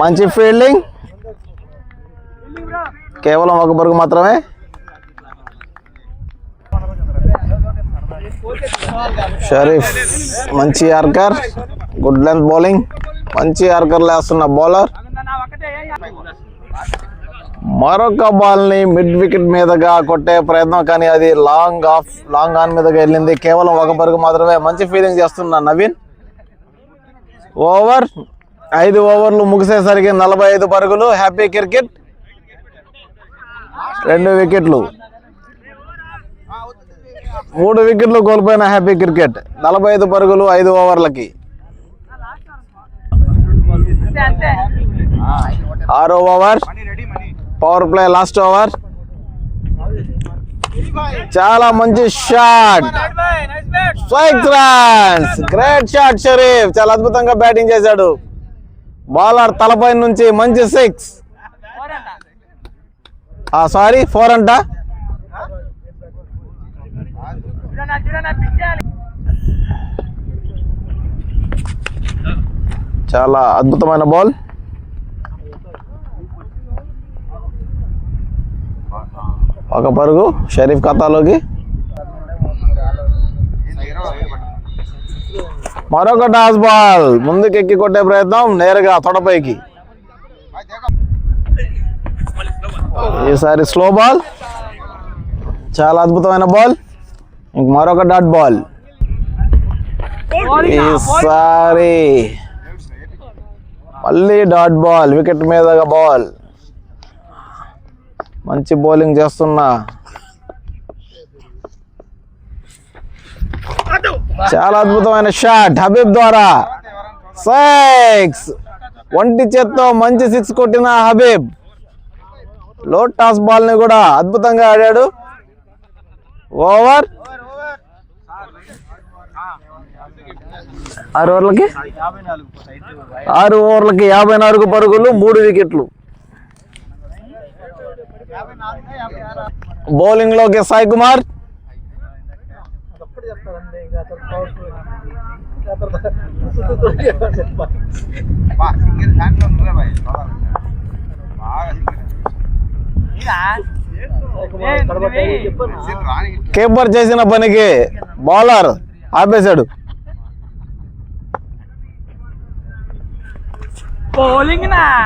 మంచి ఫీల్డింగ్, కేవలం 1 పరుగు మాత్రమే. షరీఫ్ మంచి యార్కర్, గుడ్ లెంత్ బౌలింగ్, మంచి యార్కర్ వేస్తున్న బౌలర్. మరొక బాల్ ని మిడ్ వికెట్ మీదగా కొట్టే ప్రయత్నం, కానీ అది లాంగ్ ఆన్ మీదగా వెళ్ళింది. కేవలం ఒక పరుగు మాత్రమే. మంచి ఫీలింగ్ చేస్తున్న నవీన్. ఓవర్ 5 ఓవర్లు ముగిసేసరికి 45 పరుగులు. హ్యాపీ క్రికెట్ 2 వికెట్లు, 3 వికెట్లు కోల్పోయిన హ్యాపీ క్రికెట్. 45 పరుగులు 5 ఓవర్లకి. 6వ over power play, last over. చాలా మంచి shot, strike runs, great shot Sharif. చాలా అద్భుతంగా బ్యాటింగ్ చేశాడు. బౌలర్ తలపై నుంచి మంచి 6. సారీ 4 అంట. చాలా అద్భుతమైన బాల్. ఒక పరుగు షరీఫ్ ఖాతాలోకి. మరొక టాస్ బాల్, ముందుకెక్కి కొట్టే ప్రయత్నం, నేరుగా తొడపైకి. ఈసారి స్లో బాల్, చాలా అద్భుతమైన బాల్. మరొక డాట్ బాల్. ఈసారి మళ్ళీ డాట్ బాల్, వికెట్ మీదగా బాల్. మంచి బౌలింగ్ చేస్తున్నా. చాలా అద్భుతమైన షాట్ హబీబ్ ద్వారా 6. ఒంటి చేత్తో మంచి 6 కొట్టిన హబీబ్. లో టాస్ బాల్ ని కూడా అద్భుతంగా ఆడాడు. ఓవర్ 6 ఓవర్లకి 54 పరుగులు, 3 వికెట్లు. బౌలింగ్ లోకి సాయి కుమార్. కీపర్ చేసిన పనికి బౌలర్ ఆపేశాడు.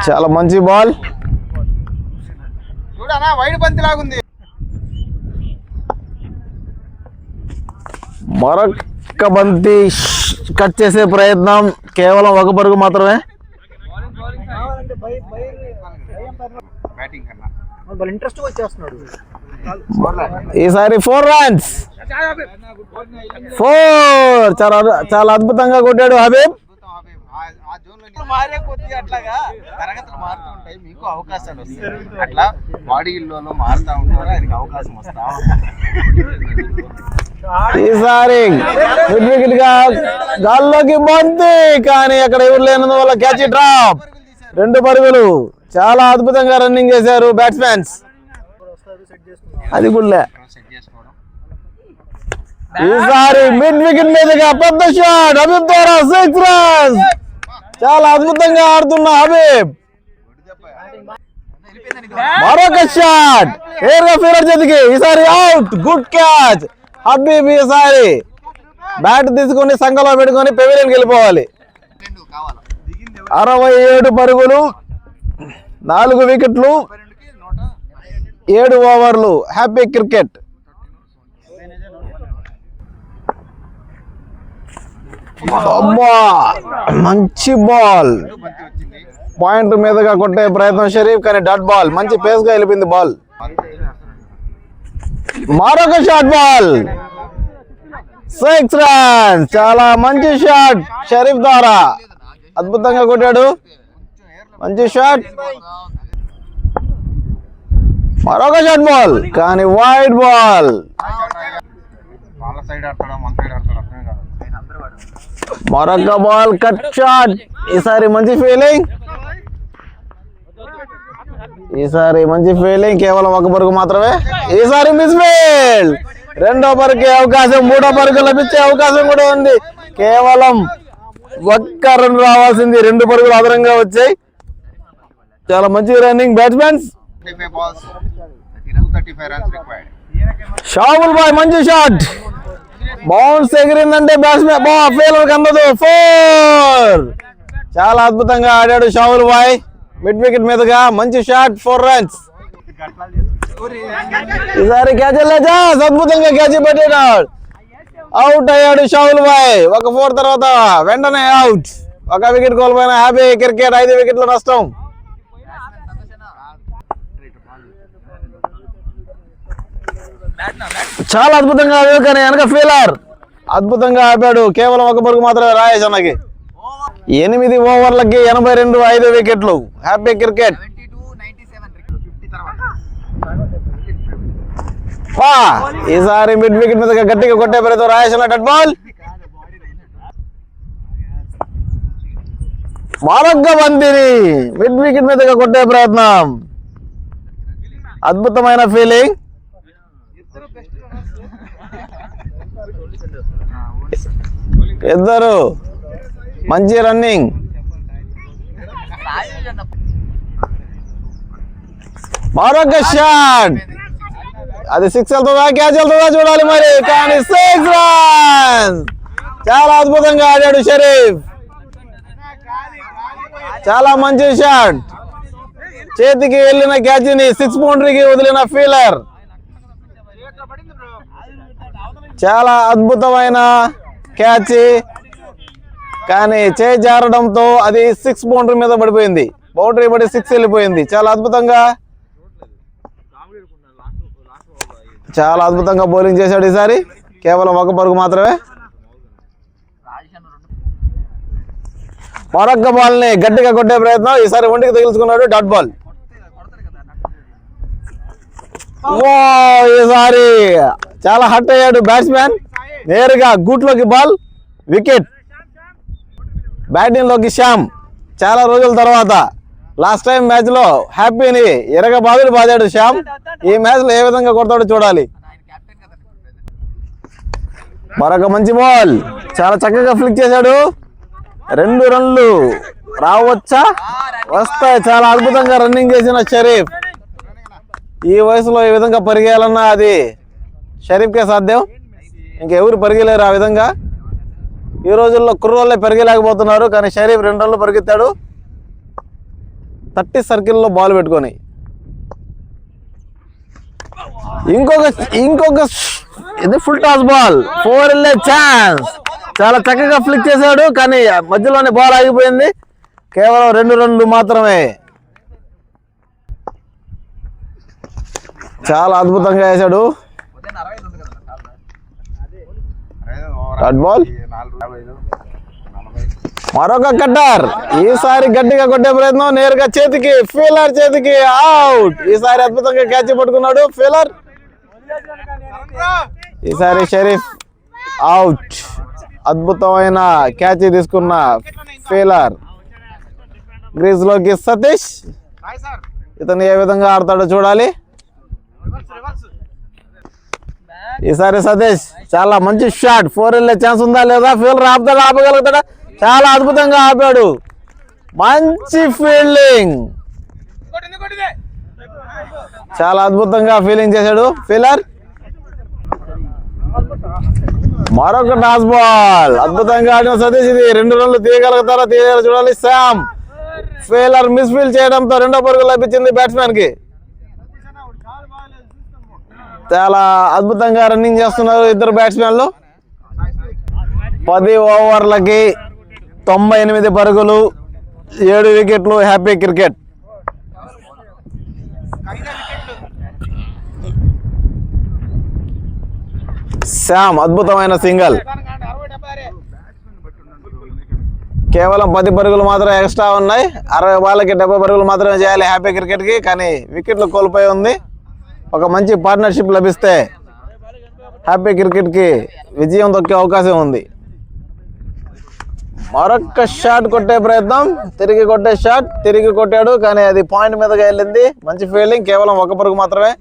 చాలా మంచి బాల్. వైడ్ బంతి లాగుంది. మరొక బంతి కట్ చేసే ప్రయత్నం, కేవలం ఒక పరుగు మాత్రమే. ఇంట్రెస్ట్ వచ్చేస్తున్నాడు. ఈసారి 4 రన్స్, 4. చాలా అద్భుతంగా కొట్టాడు హబీబ్. మారే కొద్ది అట్లాగా తరగతులు మారుతూ ఉంటాయి, మీకు అవకాశాలు వస్తాయి. అట్లా బాడీల్లోనూ మారుతూ ఉంటారు, ఆయనకి అవకాశం వస్తా. ఈసారి మిడ్ వికెట్ గా గాల్లోకి బంతి, కానీ అక్కడ ఎవరు లేనందువల్ల క్యాచ్ డ్రాప్. 2 పరుగులు. చాలా అద్భుతంగా రన్నింగ్ చేశారు బ్యాట్స్మెన్స్. అది కూడా ఈసారి మిడ్ వికెట్ మీదుగా పెద్ద షాట్ హబీబ్ ద్వారా 6 రన్స్. చాలా అద్భుతంగా ఆడుతున్న హబీబ్. మరొక షాట్ నేరుగా ఫీల్డర్ చేతికి. ఈసారి అవుట్, గుడ్ క్యాచ్ హబీబ్. ఈసారి బ్యాట్ తీసుకొని సంఘంలో పెట్టుకొని పెవిలియన్కి వెళ్ళిపోవాలి. 67 పరుగులు, 4 వికెట్లు, 7 ఓవర్లు. Happy cricket. మంచి బాల్, పాయింట్ మీదగా కొట్టే ప్రయత్నం షరీఫ్, కానీ డాట్ బాల్. మంచి పేస్ గా వెళ్ళిపోయింది బాల్. మరొక షాట్ బాల్, 6 రన్స్. చాలా మంచి షాట్ షరీఫ్ ద్వారా, అద్భుతంగా కొట్టాడు. మంచి షాట్. మరొక షాట్ బాల్, కానీ వైడ్ బాల్. మరొక బాల్ కట్ షాట్. ఈసారి మంచి ఫీలింగ్, కేవలం ఒక పరుగు మాత్రమే. ఈసారి మిస్ ఫీల్డ్. 2వ పరుగుకి అవకాశం, 3వ పరుగు లభించే అవకాశం కూడా ఉంది. కేవలం ఒక్క రన్ రావాల్సింది, 2 పరుగులు అదనంగా వచ్చాయి. చాలా మంచి రన్నింగ్ బ్యాట్స్మెన్స్. షావుల్ బాయ్ మంచి షాట్, బౌన్స్ ఎగిరిందంటే బ్యాట్స్మెన్ ఫీల్డర్ అందదు 4. చాలా అద్భుతంగా ఆడాడు షావుల్ బాయ్ మిడ్ వికెట్ మీదుగా మంచి షాట్ 4 runs. ఈసారి క్యాచ్ అద్భుతంగా క్యాచ్ పెట్టాడు అవుట్ అయ్యాడు షావుల్ బాయ్. ఒక 4 తర్వాత వెంటనే అవుట్. ఒక వికెట్ కోల్పోయిన హ్యాపీ క్రికెట్ 5 వికెట్ల నష్టం. చాలా అద్భుతంగా ఆడాడు కానీ వెనక ఫీలర్ అద్భుతంగా ఆపాడు. కేవలం ఒక పరుగు మాత్రమే రాయేష్ అన్నకి. 8 ఓవర్లకి 82 5 వికెట్లు. Happy cricket. ఈసారి మిడ్ వికెట్ మీద గట్టిగా కొట్టే ప్రయత్నం రాయేష్ అన్న డెడ్ బాల్. మరొక్క బంతిని మిడ్ వికెట్ మీదుగా కొట్టే ప్రయత్నం. అద్భుతమైన ఫీలింగ్. ఇద్దరు మంచి రన్నింగ్. మరొక షాట్. అది 6 వెళ్తుందా క్యాచ్ వెళ్తుందా చూడాలి మరి. కానీ 6 runs. చాలా అద్భుతంగా ఆడాడు షరీఫ్. చాలా మంచి షాట్. చేతికి వెళ్ళిన క్యాచ్ ని 6 బౌండరీకి వదిలిన ఫీలర్. చాలా అద్భుతమైన క్యాచ్ కానీ చేయి జారడంతో అది 6 బౌండరీ మీద పడిపోయింది. బౌండరీ పడి 6 వెళ్ళిపోయింది. చాలా అద్భుతంగా బౌలింగ్ చేశాడు ఈసారి. కేవలం ఒక పరుగు మాత్రమే. మరొక్క బాల్ ని గట్టిగా కొట్టే ప్రయత్నం. ఈసారి ఒంటికి తగిల్చుకున్నాడు డాట్ బాల్. ఈసారి చాలా హట్ అయ్యాడు బ్యాట్స్మెన్. నేరుగా గూట్లోకి బాల్ వికెట్. బ్యాటింగ్ లోకి శ్యామ్. చాలా రోజుల తర్వాత లాస్ట్ టైం మ్యాచ్ లో హ్యాపీని బాదాడు శ్యామ్. ఈ మ్యాచ్ లో ఏ విధంగా కొడతాడో చూడాలి. మరొక మంచి బాల్ చాలా చక్కగా ఫ్లిక్ చేశాడు. 2 రన్లు రావచ్చా? వస్తాయి. చాలా అద్భుతంగా రన్నింగ్ చేసిన షరీఫ్. ఈ వయసులో ఈ విధంగా పరిగెయాలన్నా అది షరీఫ్కే సాధ్యం. ఇంకెవరు పరిగెలేరు ఆ విధంగా. ఈ రోజుల్లో కుర్రోళ్ళే పరిగెలేకపోతున్నారు. కానీ షరీఫ్ 2 రన్లు పరిగెత్తాడు 30 సర్కిల్లో బాల్ పెట్టుకొని. ఇంకొక ఇది ఫుల్ టాస్ బాల్ 4 వెళ్ళే ఛాన్స్. చాలా చక్కగా ఫ్లిక్ చేశాడు కానీ మధ్యలోనే బాల్ ఆగిపోయింది. కేవలం 2 రన్లు మాత్రమే. చాలా అద్భుతంగా వేశాడు డాట్ బాల్. మరొక కట్టర్. ఈసారి గట్టిగా కొట్టే ప్రయత్నం. నేరుగా చేతికి ఫీలర్ చేతికి అవుట్. ఈసారి అద్భుతంగా క్యాచ్ పట్టుకున్నాడు ఫీలర్. ఈసారి షరీఫ్ అవుట్. అద్భుతమైన క్యాచ్ తీసుకున్న ఫీలర్. గ్రీజ్ లోకి సతీష్. ఇతను ఏ విధంగా ఆడతాడో చూడాలి. ఈసారి సతీష్ చాలా మంచి షాట్. 4 వెళ్ళే ఛాన్స్ ఉందా లేదా? ఫీల్డర్ ఆపగలుగుతాడా? చాలా అద్భుతంగా ఆపాడు. మంచి ఫీల్డింగ్. చాలా అద్భుతంగా ఫీల్డింగ్ చేశాడు ఫీలర్. మరొక టాస్ బాల్ అద్భుతంగా ఆడిన సతీష్. ఇది 2 రన్లు తీయగలుగుతారా చూడాలి. శ్యామ్ ఫీలర్ మిస్ ఫీల్ చేయడంతో 2వ పరుగు లభించింది బ్యాట్స్మెన్ కి. చాలా అద్భుతంగా రన్నింగ్ చేస్తున్నారు ఇద్దరు బ్యాట్స్మెన్లు. 10 ఓవర్లకి 98 పరుగులు 7 వికెట్లు. Happy cricket. శ్యామ్ అద్భుతమైన సింగల్. కేవలం 10 పరుగులు మాత్రమే ఎక్స్ట్రా ఉన్నాయి. 60 బాళ్ళకి 70 పరుగులు మాత్రమే చేయాలి హ్యాపీ క్రికెట్ కి. కానీ వికెట్లు కోల్పోయి ఉంది. ఒక మంచి పార్ట్నర్షిప్ లభిస్తే హ్యాపీ క్రికెట్ కి విజయం దొక్కే అవకాశం ఉంది. మరొక్క షాట్ కొట్టే ప్రయత్నం. తిరిగి కొట్టే షాట్. తిరిగి కొట్టాడు కానీ అది పాయింట్ మీదగా వెళ్ళింది. మంచి ఫీల్డింగ్. కేవలం 1 పరుగు మాత్రమే.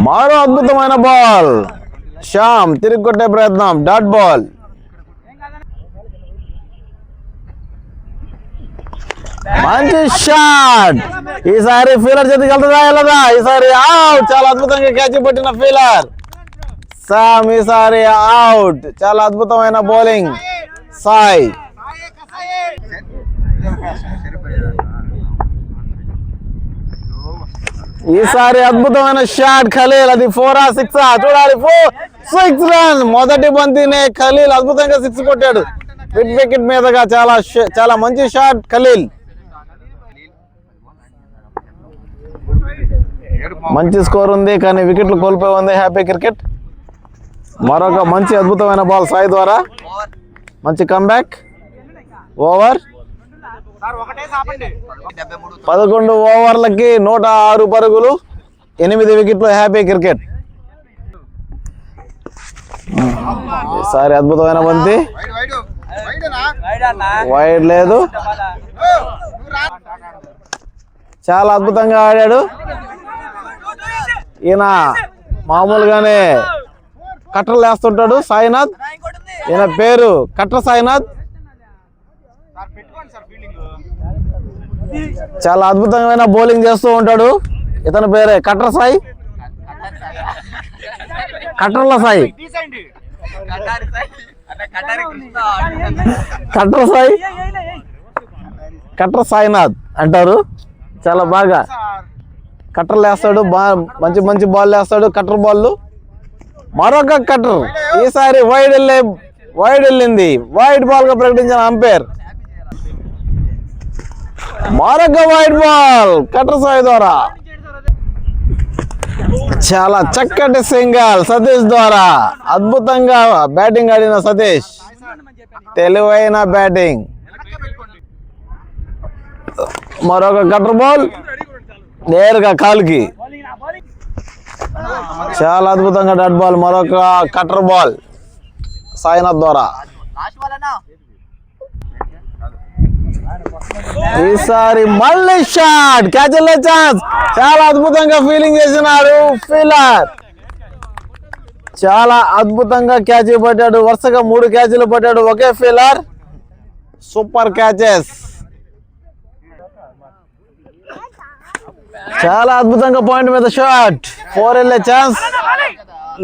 మరో అద్భుతమైన బాల్. శ్యామ్ తిరిగి కొట్టే ప్రయత్నం. Dot ball. మంచి షాట్. ఈసారి ఫీలర్ చేతికి వెళ్తుందా వెళ్ళదా? ఈసారి అవుట్. చాలా అద్భుతంగా క్యాచ్ పట్టిన ఫీలర్. శామ్ ఈసారి అవుట్. చాలా అద్భుతమైన బౌలింగ్ సాయి. ఈసారి అద్భుతమైన షాట్ ఖలీల్. అది 4 or 6 చూడాలి. 6 రన్. మొదటి బంతినే ఖలీల్ అద్భుతంగా 6 కొట్టాడు మిడ్ వికెట్ మీదగా. చాలా మంచి షాట్ ఖలీల్. మంచి స్కోర్ ఉంది కానీ వికెట్లు కోల్పోయి ఉంది హ్యాపీ క్రికెట్. మరొక మంచి అద్భుతమైన బాల్ సాయి ద్వారా. మంచి కంబ్యాక్. ఓవర్ 11 ఓవర్లకి 106 పరుగులు, 8 వికెట్లు హ్యాపీ క్రికెట్. ఈసారి అద్భుతమైన బంతి. వైడ్ లేదు. చాలా అద్భుతంగా ఆడాడు ఈయన. మామూలుగానే కట్టర్లు వేస్తుంటాడు సాయినాథ్. ఈయన పేరు కట్ర సాయినాథ్. చాలా అద్భుతమైన బౌలింగ్ చేస్తూ ఉంటాడు. ఇతని పేరే కట్ర సాయి. కట్రల సాయి. కట్ర సాయి, కట్ర సాయినాథ్ అంటారు. చాలా బాగా కట్టర్లు వేస్తాడు. మంచి మంచి బాల్ వేస్తాడు. Cutter ball. మరొక కట్టర్. ఈసారి వైడ్ వెళ్ళింది. వైడ్ బాల్ గా ప్రకటించిన అంపైర్. మరొక వైడ్ బాల్ కట్టర్ సాయి ద్వారా. చాలా చక్కటి సింగల్ సతీష్ ద్వారా. అద్భుతంగా బ్యాటింగ్ ఆడిన సతీష్. తెలివైన బ్యాటింగ్. మరొక కట్టర్ బాల్ నేరుగా కాలుకి. చాలా అద్భుతంగా డట్ బాల్. మరొక కట్టర్ బాల్ సాయినాథ్ ద్వారా. ఈసారి మళ్ళీ షాట్. క్యాచ్ వెళ్ళే ఛాన్స్. చాలా అద్భుతంగా ఫీలింగ్ చేసినారు ఫీలర్. చాలా అద్భుతంగా క్యాచ్ పట్టాడు. వరుసగా 3 క్యాచ్లు పట్టాడు ఒకే ఫీలర్. Super catches. చాలా అద్భుతంగా పాయింట్ మీద షాట్. 4 వెళ్ళే ఛాన్స్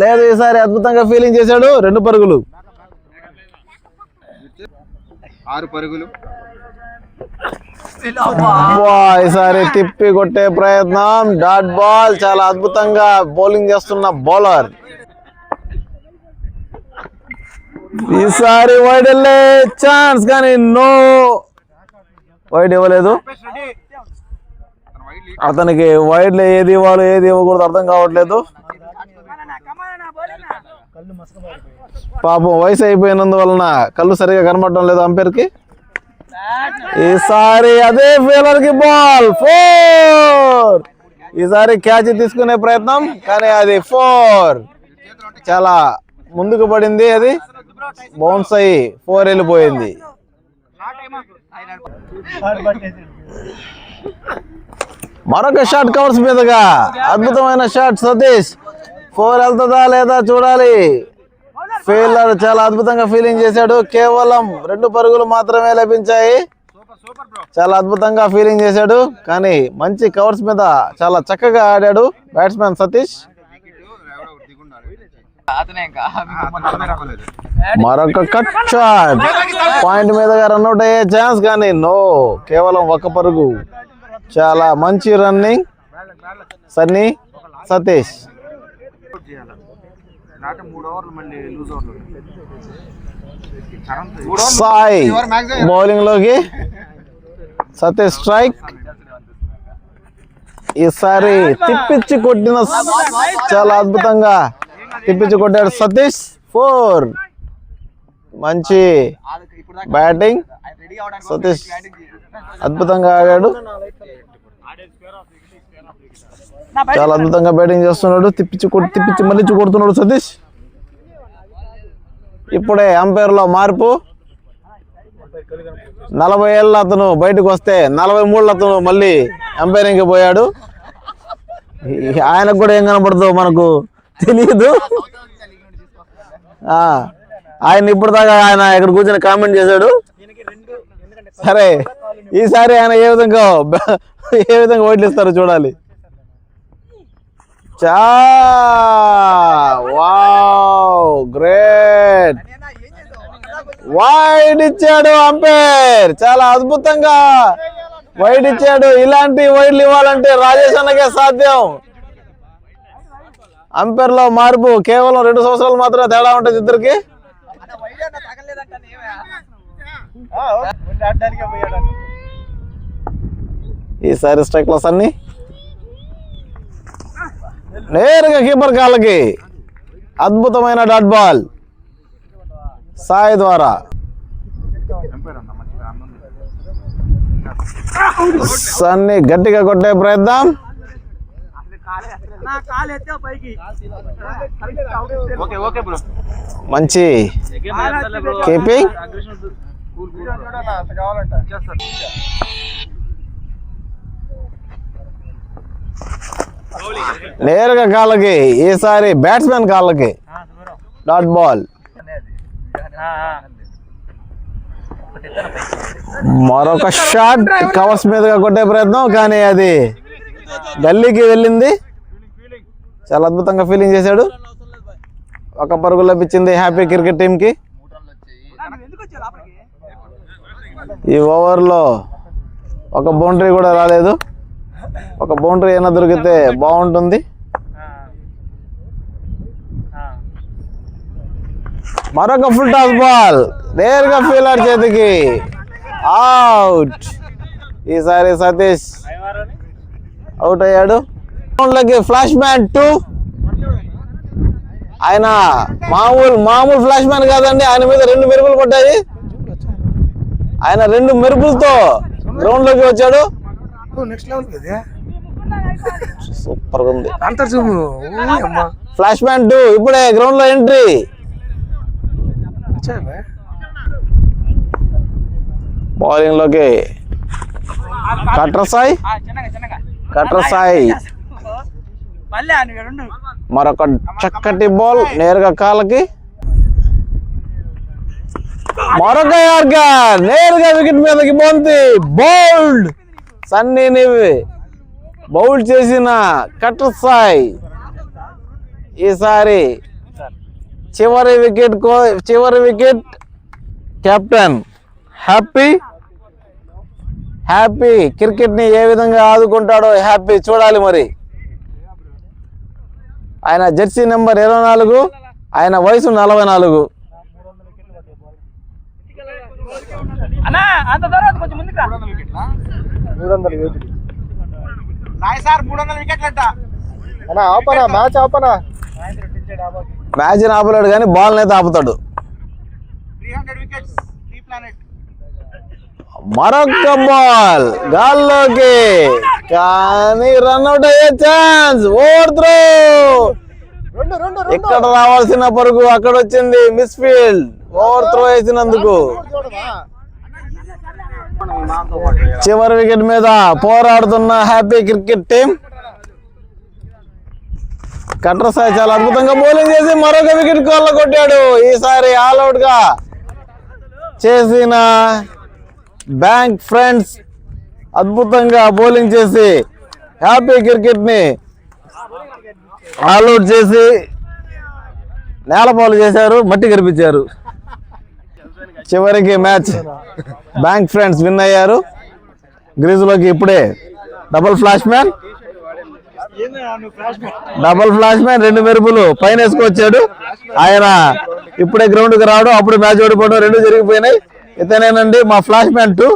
లేదు. ఈసారి అద్భుతంగా ఫీలింగ్ చేశాడు. 2 పరుగులు. 6 పరుగులు. ఈసారి తిప్పి కొట్టే ప్రయత్నం. Dot ball. చాలా అద్భుతంగా బౌలింగ్ చేస్తున్న బౌలర్. ఈసారి వైడ్ వెళ్ళే ఛాన్స్ కానీ నో వైడ్ ఇవ్వలేదు. అతనికి వైడ్ ఏది ఇవ్వాలి ఏది ఇవ్వకూడదు అర్థం కావట్లేదు. పాపం వయసు అయిపోయినందువలన కళ్ళు సరిగా కనబడటం లేదు అంపైర్ కి. ఈసారి అదే ఫీలర్ కి బాల్ 4. ఈసారి క్యాచ్ తీసుకునే ప్రయత్నం కానీ అది 4. చాలా ముందుకు పడింది. అది బౌన్స్ అయ్యి 4 వెళ్ళిపోయింది. మరొక షాట్ కవర్స్ మీదుగా. అద్భుతమైన షాట్ సతీష్. 4 వెళ్తుందా లేదా చూడాలి. ఫీల్డర్ చాలా అద్భుతంగా ఫీలింగ్ చేశాడు. కేవలం 2 పరుగులు మాత్రమే లభించాయి. చాలా అద్భుతంగా ఫీలింగ్ చేశాడు కానీ మంచి కవర్స్ మీద చాలా చక్కగా ఆడాడు బ్యాట్స్మెన్ సతీష్. మరొక కట్ షాట్. పాయింట్ మీదగా రన్అట్ అయ్యే ఛాన్స్ కానీ నో. కేవలం 1 పరుగు. చాలా మంచి రన్నింగ్ సన్నీ సతీష్. సాయి బౌలింగ్ లోకి. సతీష్ స్ట్రైక్. ఈసారి తిప్పించి కొట్టిన. చాలా అద్భుతంగా తిప్పించి కొట్టాడు సతీష్. 4. మంచి బ్యాటింగ్. సతీష్ అద్భుతంగా ఆడాడు. చాలా అద్భుతంగా బ్యాటింగ్ చేస్తున్నాడు. తిప్పించి మళ్ళీ కొడుతున్నాడు సతీష్. ఇప్పుడే అంపైర్ లో మార్పు. 40 ఏళ్ళ అతను బయటకు వస్తే 43 అతను మళ్ళీ అంపైరింగ్ పోయాడు. ఆయనకు కూడా ఏం కనపడుతుందో మనకు తెలియదు. ఆయన ఇప్పుడు దాకా ఆయన ఇక్కడ కూర్చొని కామెంట్ చేశాడు. సరే ఈసారి ఆయన ఏ విధంగా ఓట్లు ఇస్తారో చూడాలి. Wow great. వైడ్ ఇచ్చాడు అంపైర్, చాలా అద్భుతంగా వైడ్ ఇచ్చాడు. ఇలాంటి వైడ్లు ఇవ్వాలంటే రాజేష్ అన్నకే సాధ్యం. అంపైర్ లో మార్పు కేవలం 2 సంవత్సరాలు మాత్రమే తేడా ఉంటుంది ఇద్దరికి. ఈసారి స్ట్రైక్లెస్ అన్ని నేరుగా కీపర్ కాళ్ళకి. అద్భుతమైన డాట్ బాల్ సాయి ద్వారా. సన్ని గట్టిగా కొట్టే ప్రయత్నం. మంచి కీపింగ్. నేరుగా కాళ్ళకి, ఈసారి బ్యాట్స్మెన్ కాళ్ళకి డాట్ బాల్. మరొక షాట్ కవర్స్ మీదుగా కొట్టే ప్రయత్నం, కానీ అది గల్లీకి వెళ్ళింది. చాలా అద్భుతంగా ఫీలింగ్ చేశాడు. 1 పరుగు లభించింది హ్యాపీ క్రికెట్ టీమ్ కి. ఈ ఓవర్లో 1 బౌండరీ కూడా రాలేదు. 1 బౌండరీ అయినా దొరికితే బాగుంటుంది. మరొక ఫుల్ టాస్ బాల్ నేరుగా ఫీల్డర్ చేతికి, అవుట్. ఈసారి సతీష్ అవుట్ అయ్యాడు. Flash man 2. ఆయన మామూలు ఫ్లాష్ మ్యాన్ కాదండి, ఆయన మీద 2 మెరుపులు కొట్టాయి. ఆయన 2 మెరుపులతో గ్రౌండ్ లోకి వచ్చాడు. సూపర్ గా ఉంది. ఫ్లాష్ మ్యాన్ 2 ఇప్పుడే గ్రౌండ్ లో ఎంట్రీ. బౌలింగ్ లోకి కట్టర్ సాయి. మరొక చక్కటి బాల్ నేరుగా కాళ్ళకి. మరొక యార్కర్ నేరుగా వికెట్ మీదకి పోంది. బౌల్డ్ సన్నీని బౌల్డ్ చేసిన కట్టర్ సాయి ఈసారి చివరి వికెట్ కెప్టెన్ హ్యాపీ క్రికెట్ ని ఏ విధంగా ఆదుకుంటాడో హ్యాపీ చూడాలి. మరి ఆయన జెర్సీ నెంబర్ 24, ఆయన వయసు 44. మ్యాచ్ ఆపలేడు కానీ బాల్ అయితే ఆపుతాడు. మరొక బాల్ గాల్లోకి, కానీ రన్అట్ అయ్యే ఛాన్స్. Over throw. ఇక్కడ రావాల్సిన పరుగు అక్కడ వచ్చింది. Miss field. ఓవర్ త్రో వేసినందుకు చివరి వికెట్ మీద పోరాడుతున్న happy Cricket team. Cutter Sai చాలా అద్భుతంగా బౌలింగ్ చేసి మరొక వికెట్ కోళ్ళ కొట్టాడు. ఈసారి ఆల్అౌట్ గా చేసిన బ్యాంక్ ఫ్రెండ్స్ అద్భుతంగా బౌలింగ్ చేసి హ్యాపీ క్రికెట్ ని ఆల్అౌట్ చేసి నేలపాలు చేశారు, మట్టి కనిపించారు. చివరికి మ్యాచ్ బ్యాంక్ ఫ్రెండ్స్ విన్ అయ్యారు. గ్రీజులోకి ఇప్పుడే డబుల్ ఫ్లాష్ మ్యాన్ 2 మెరుపులు పైన వేసుకొచ్చాడు. ఆయన ఇప్పుడే గ్రౌండ్ కి రావడం, అప్పుడు మ్యాచ్ ఓడిపోవడం 2 జరిగిపోయినాయి. ఇతనేనండి మా ఫ్లాష్ మ్యాన్ 2.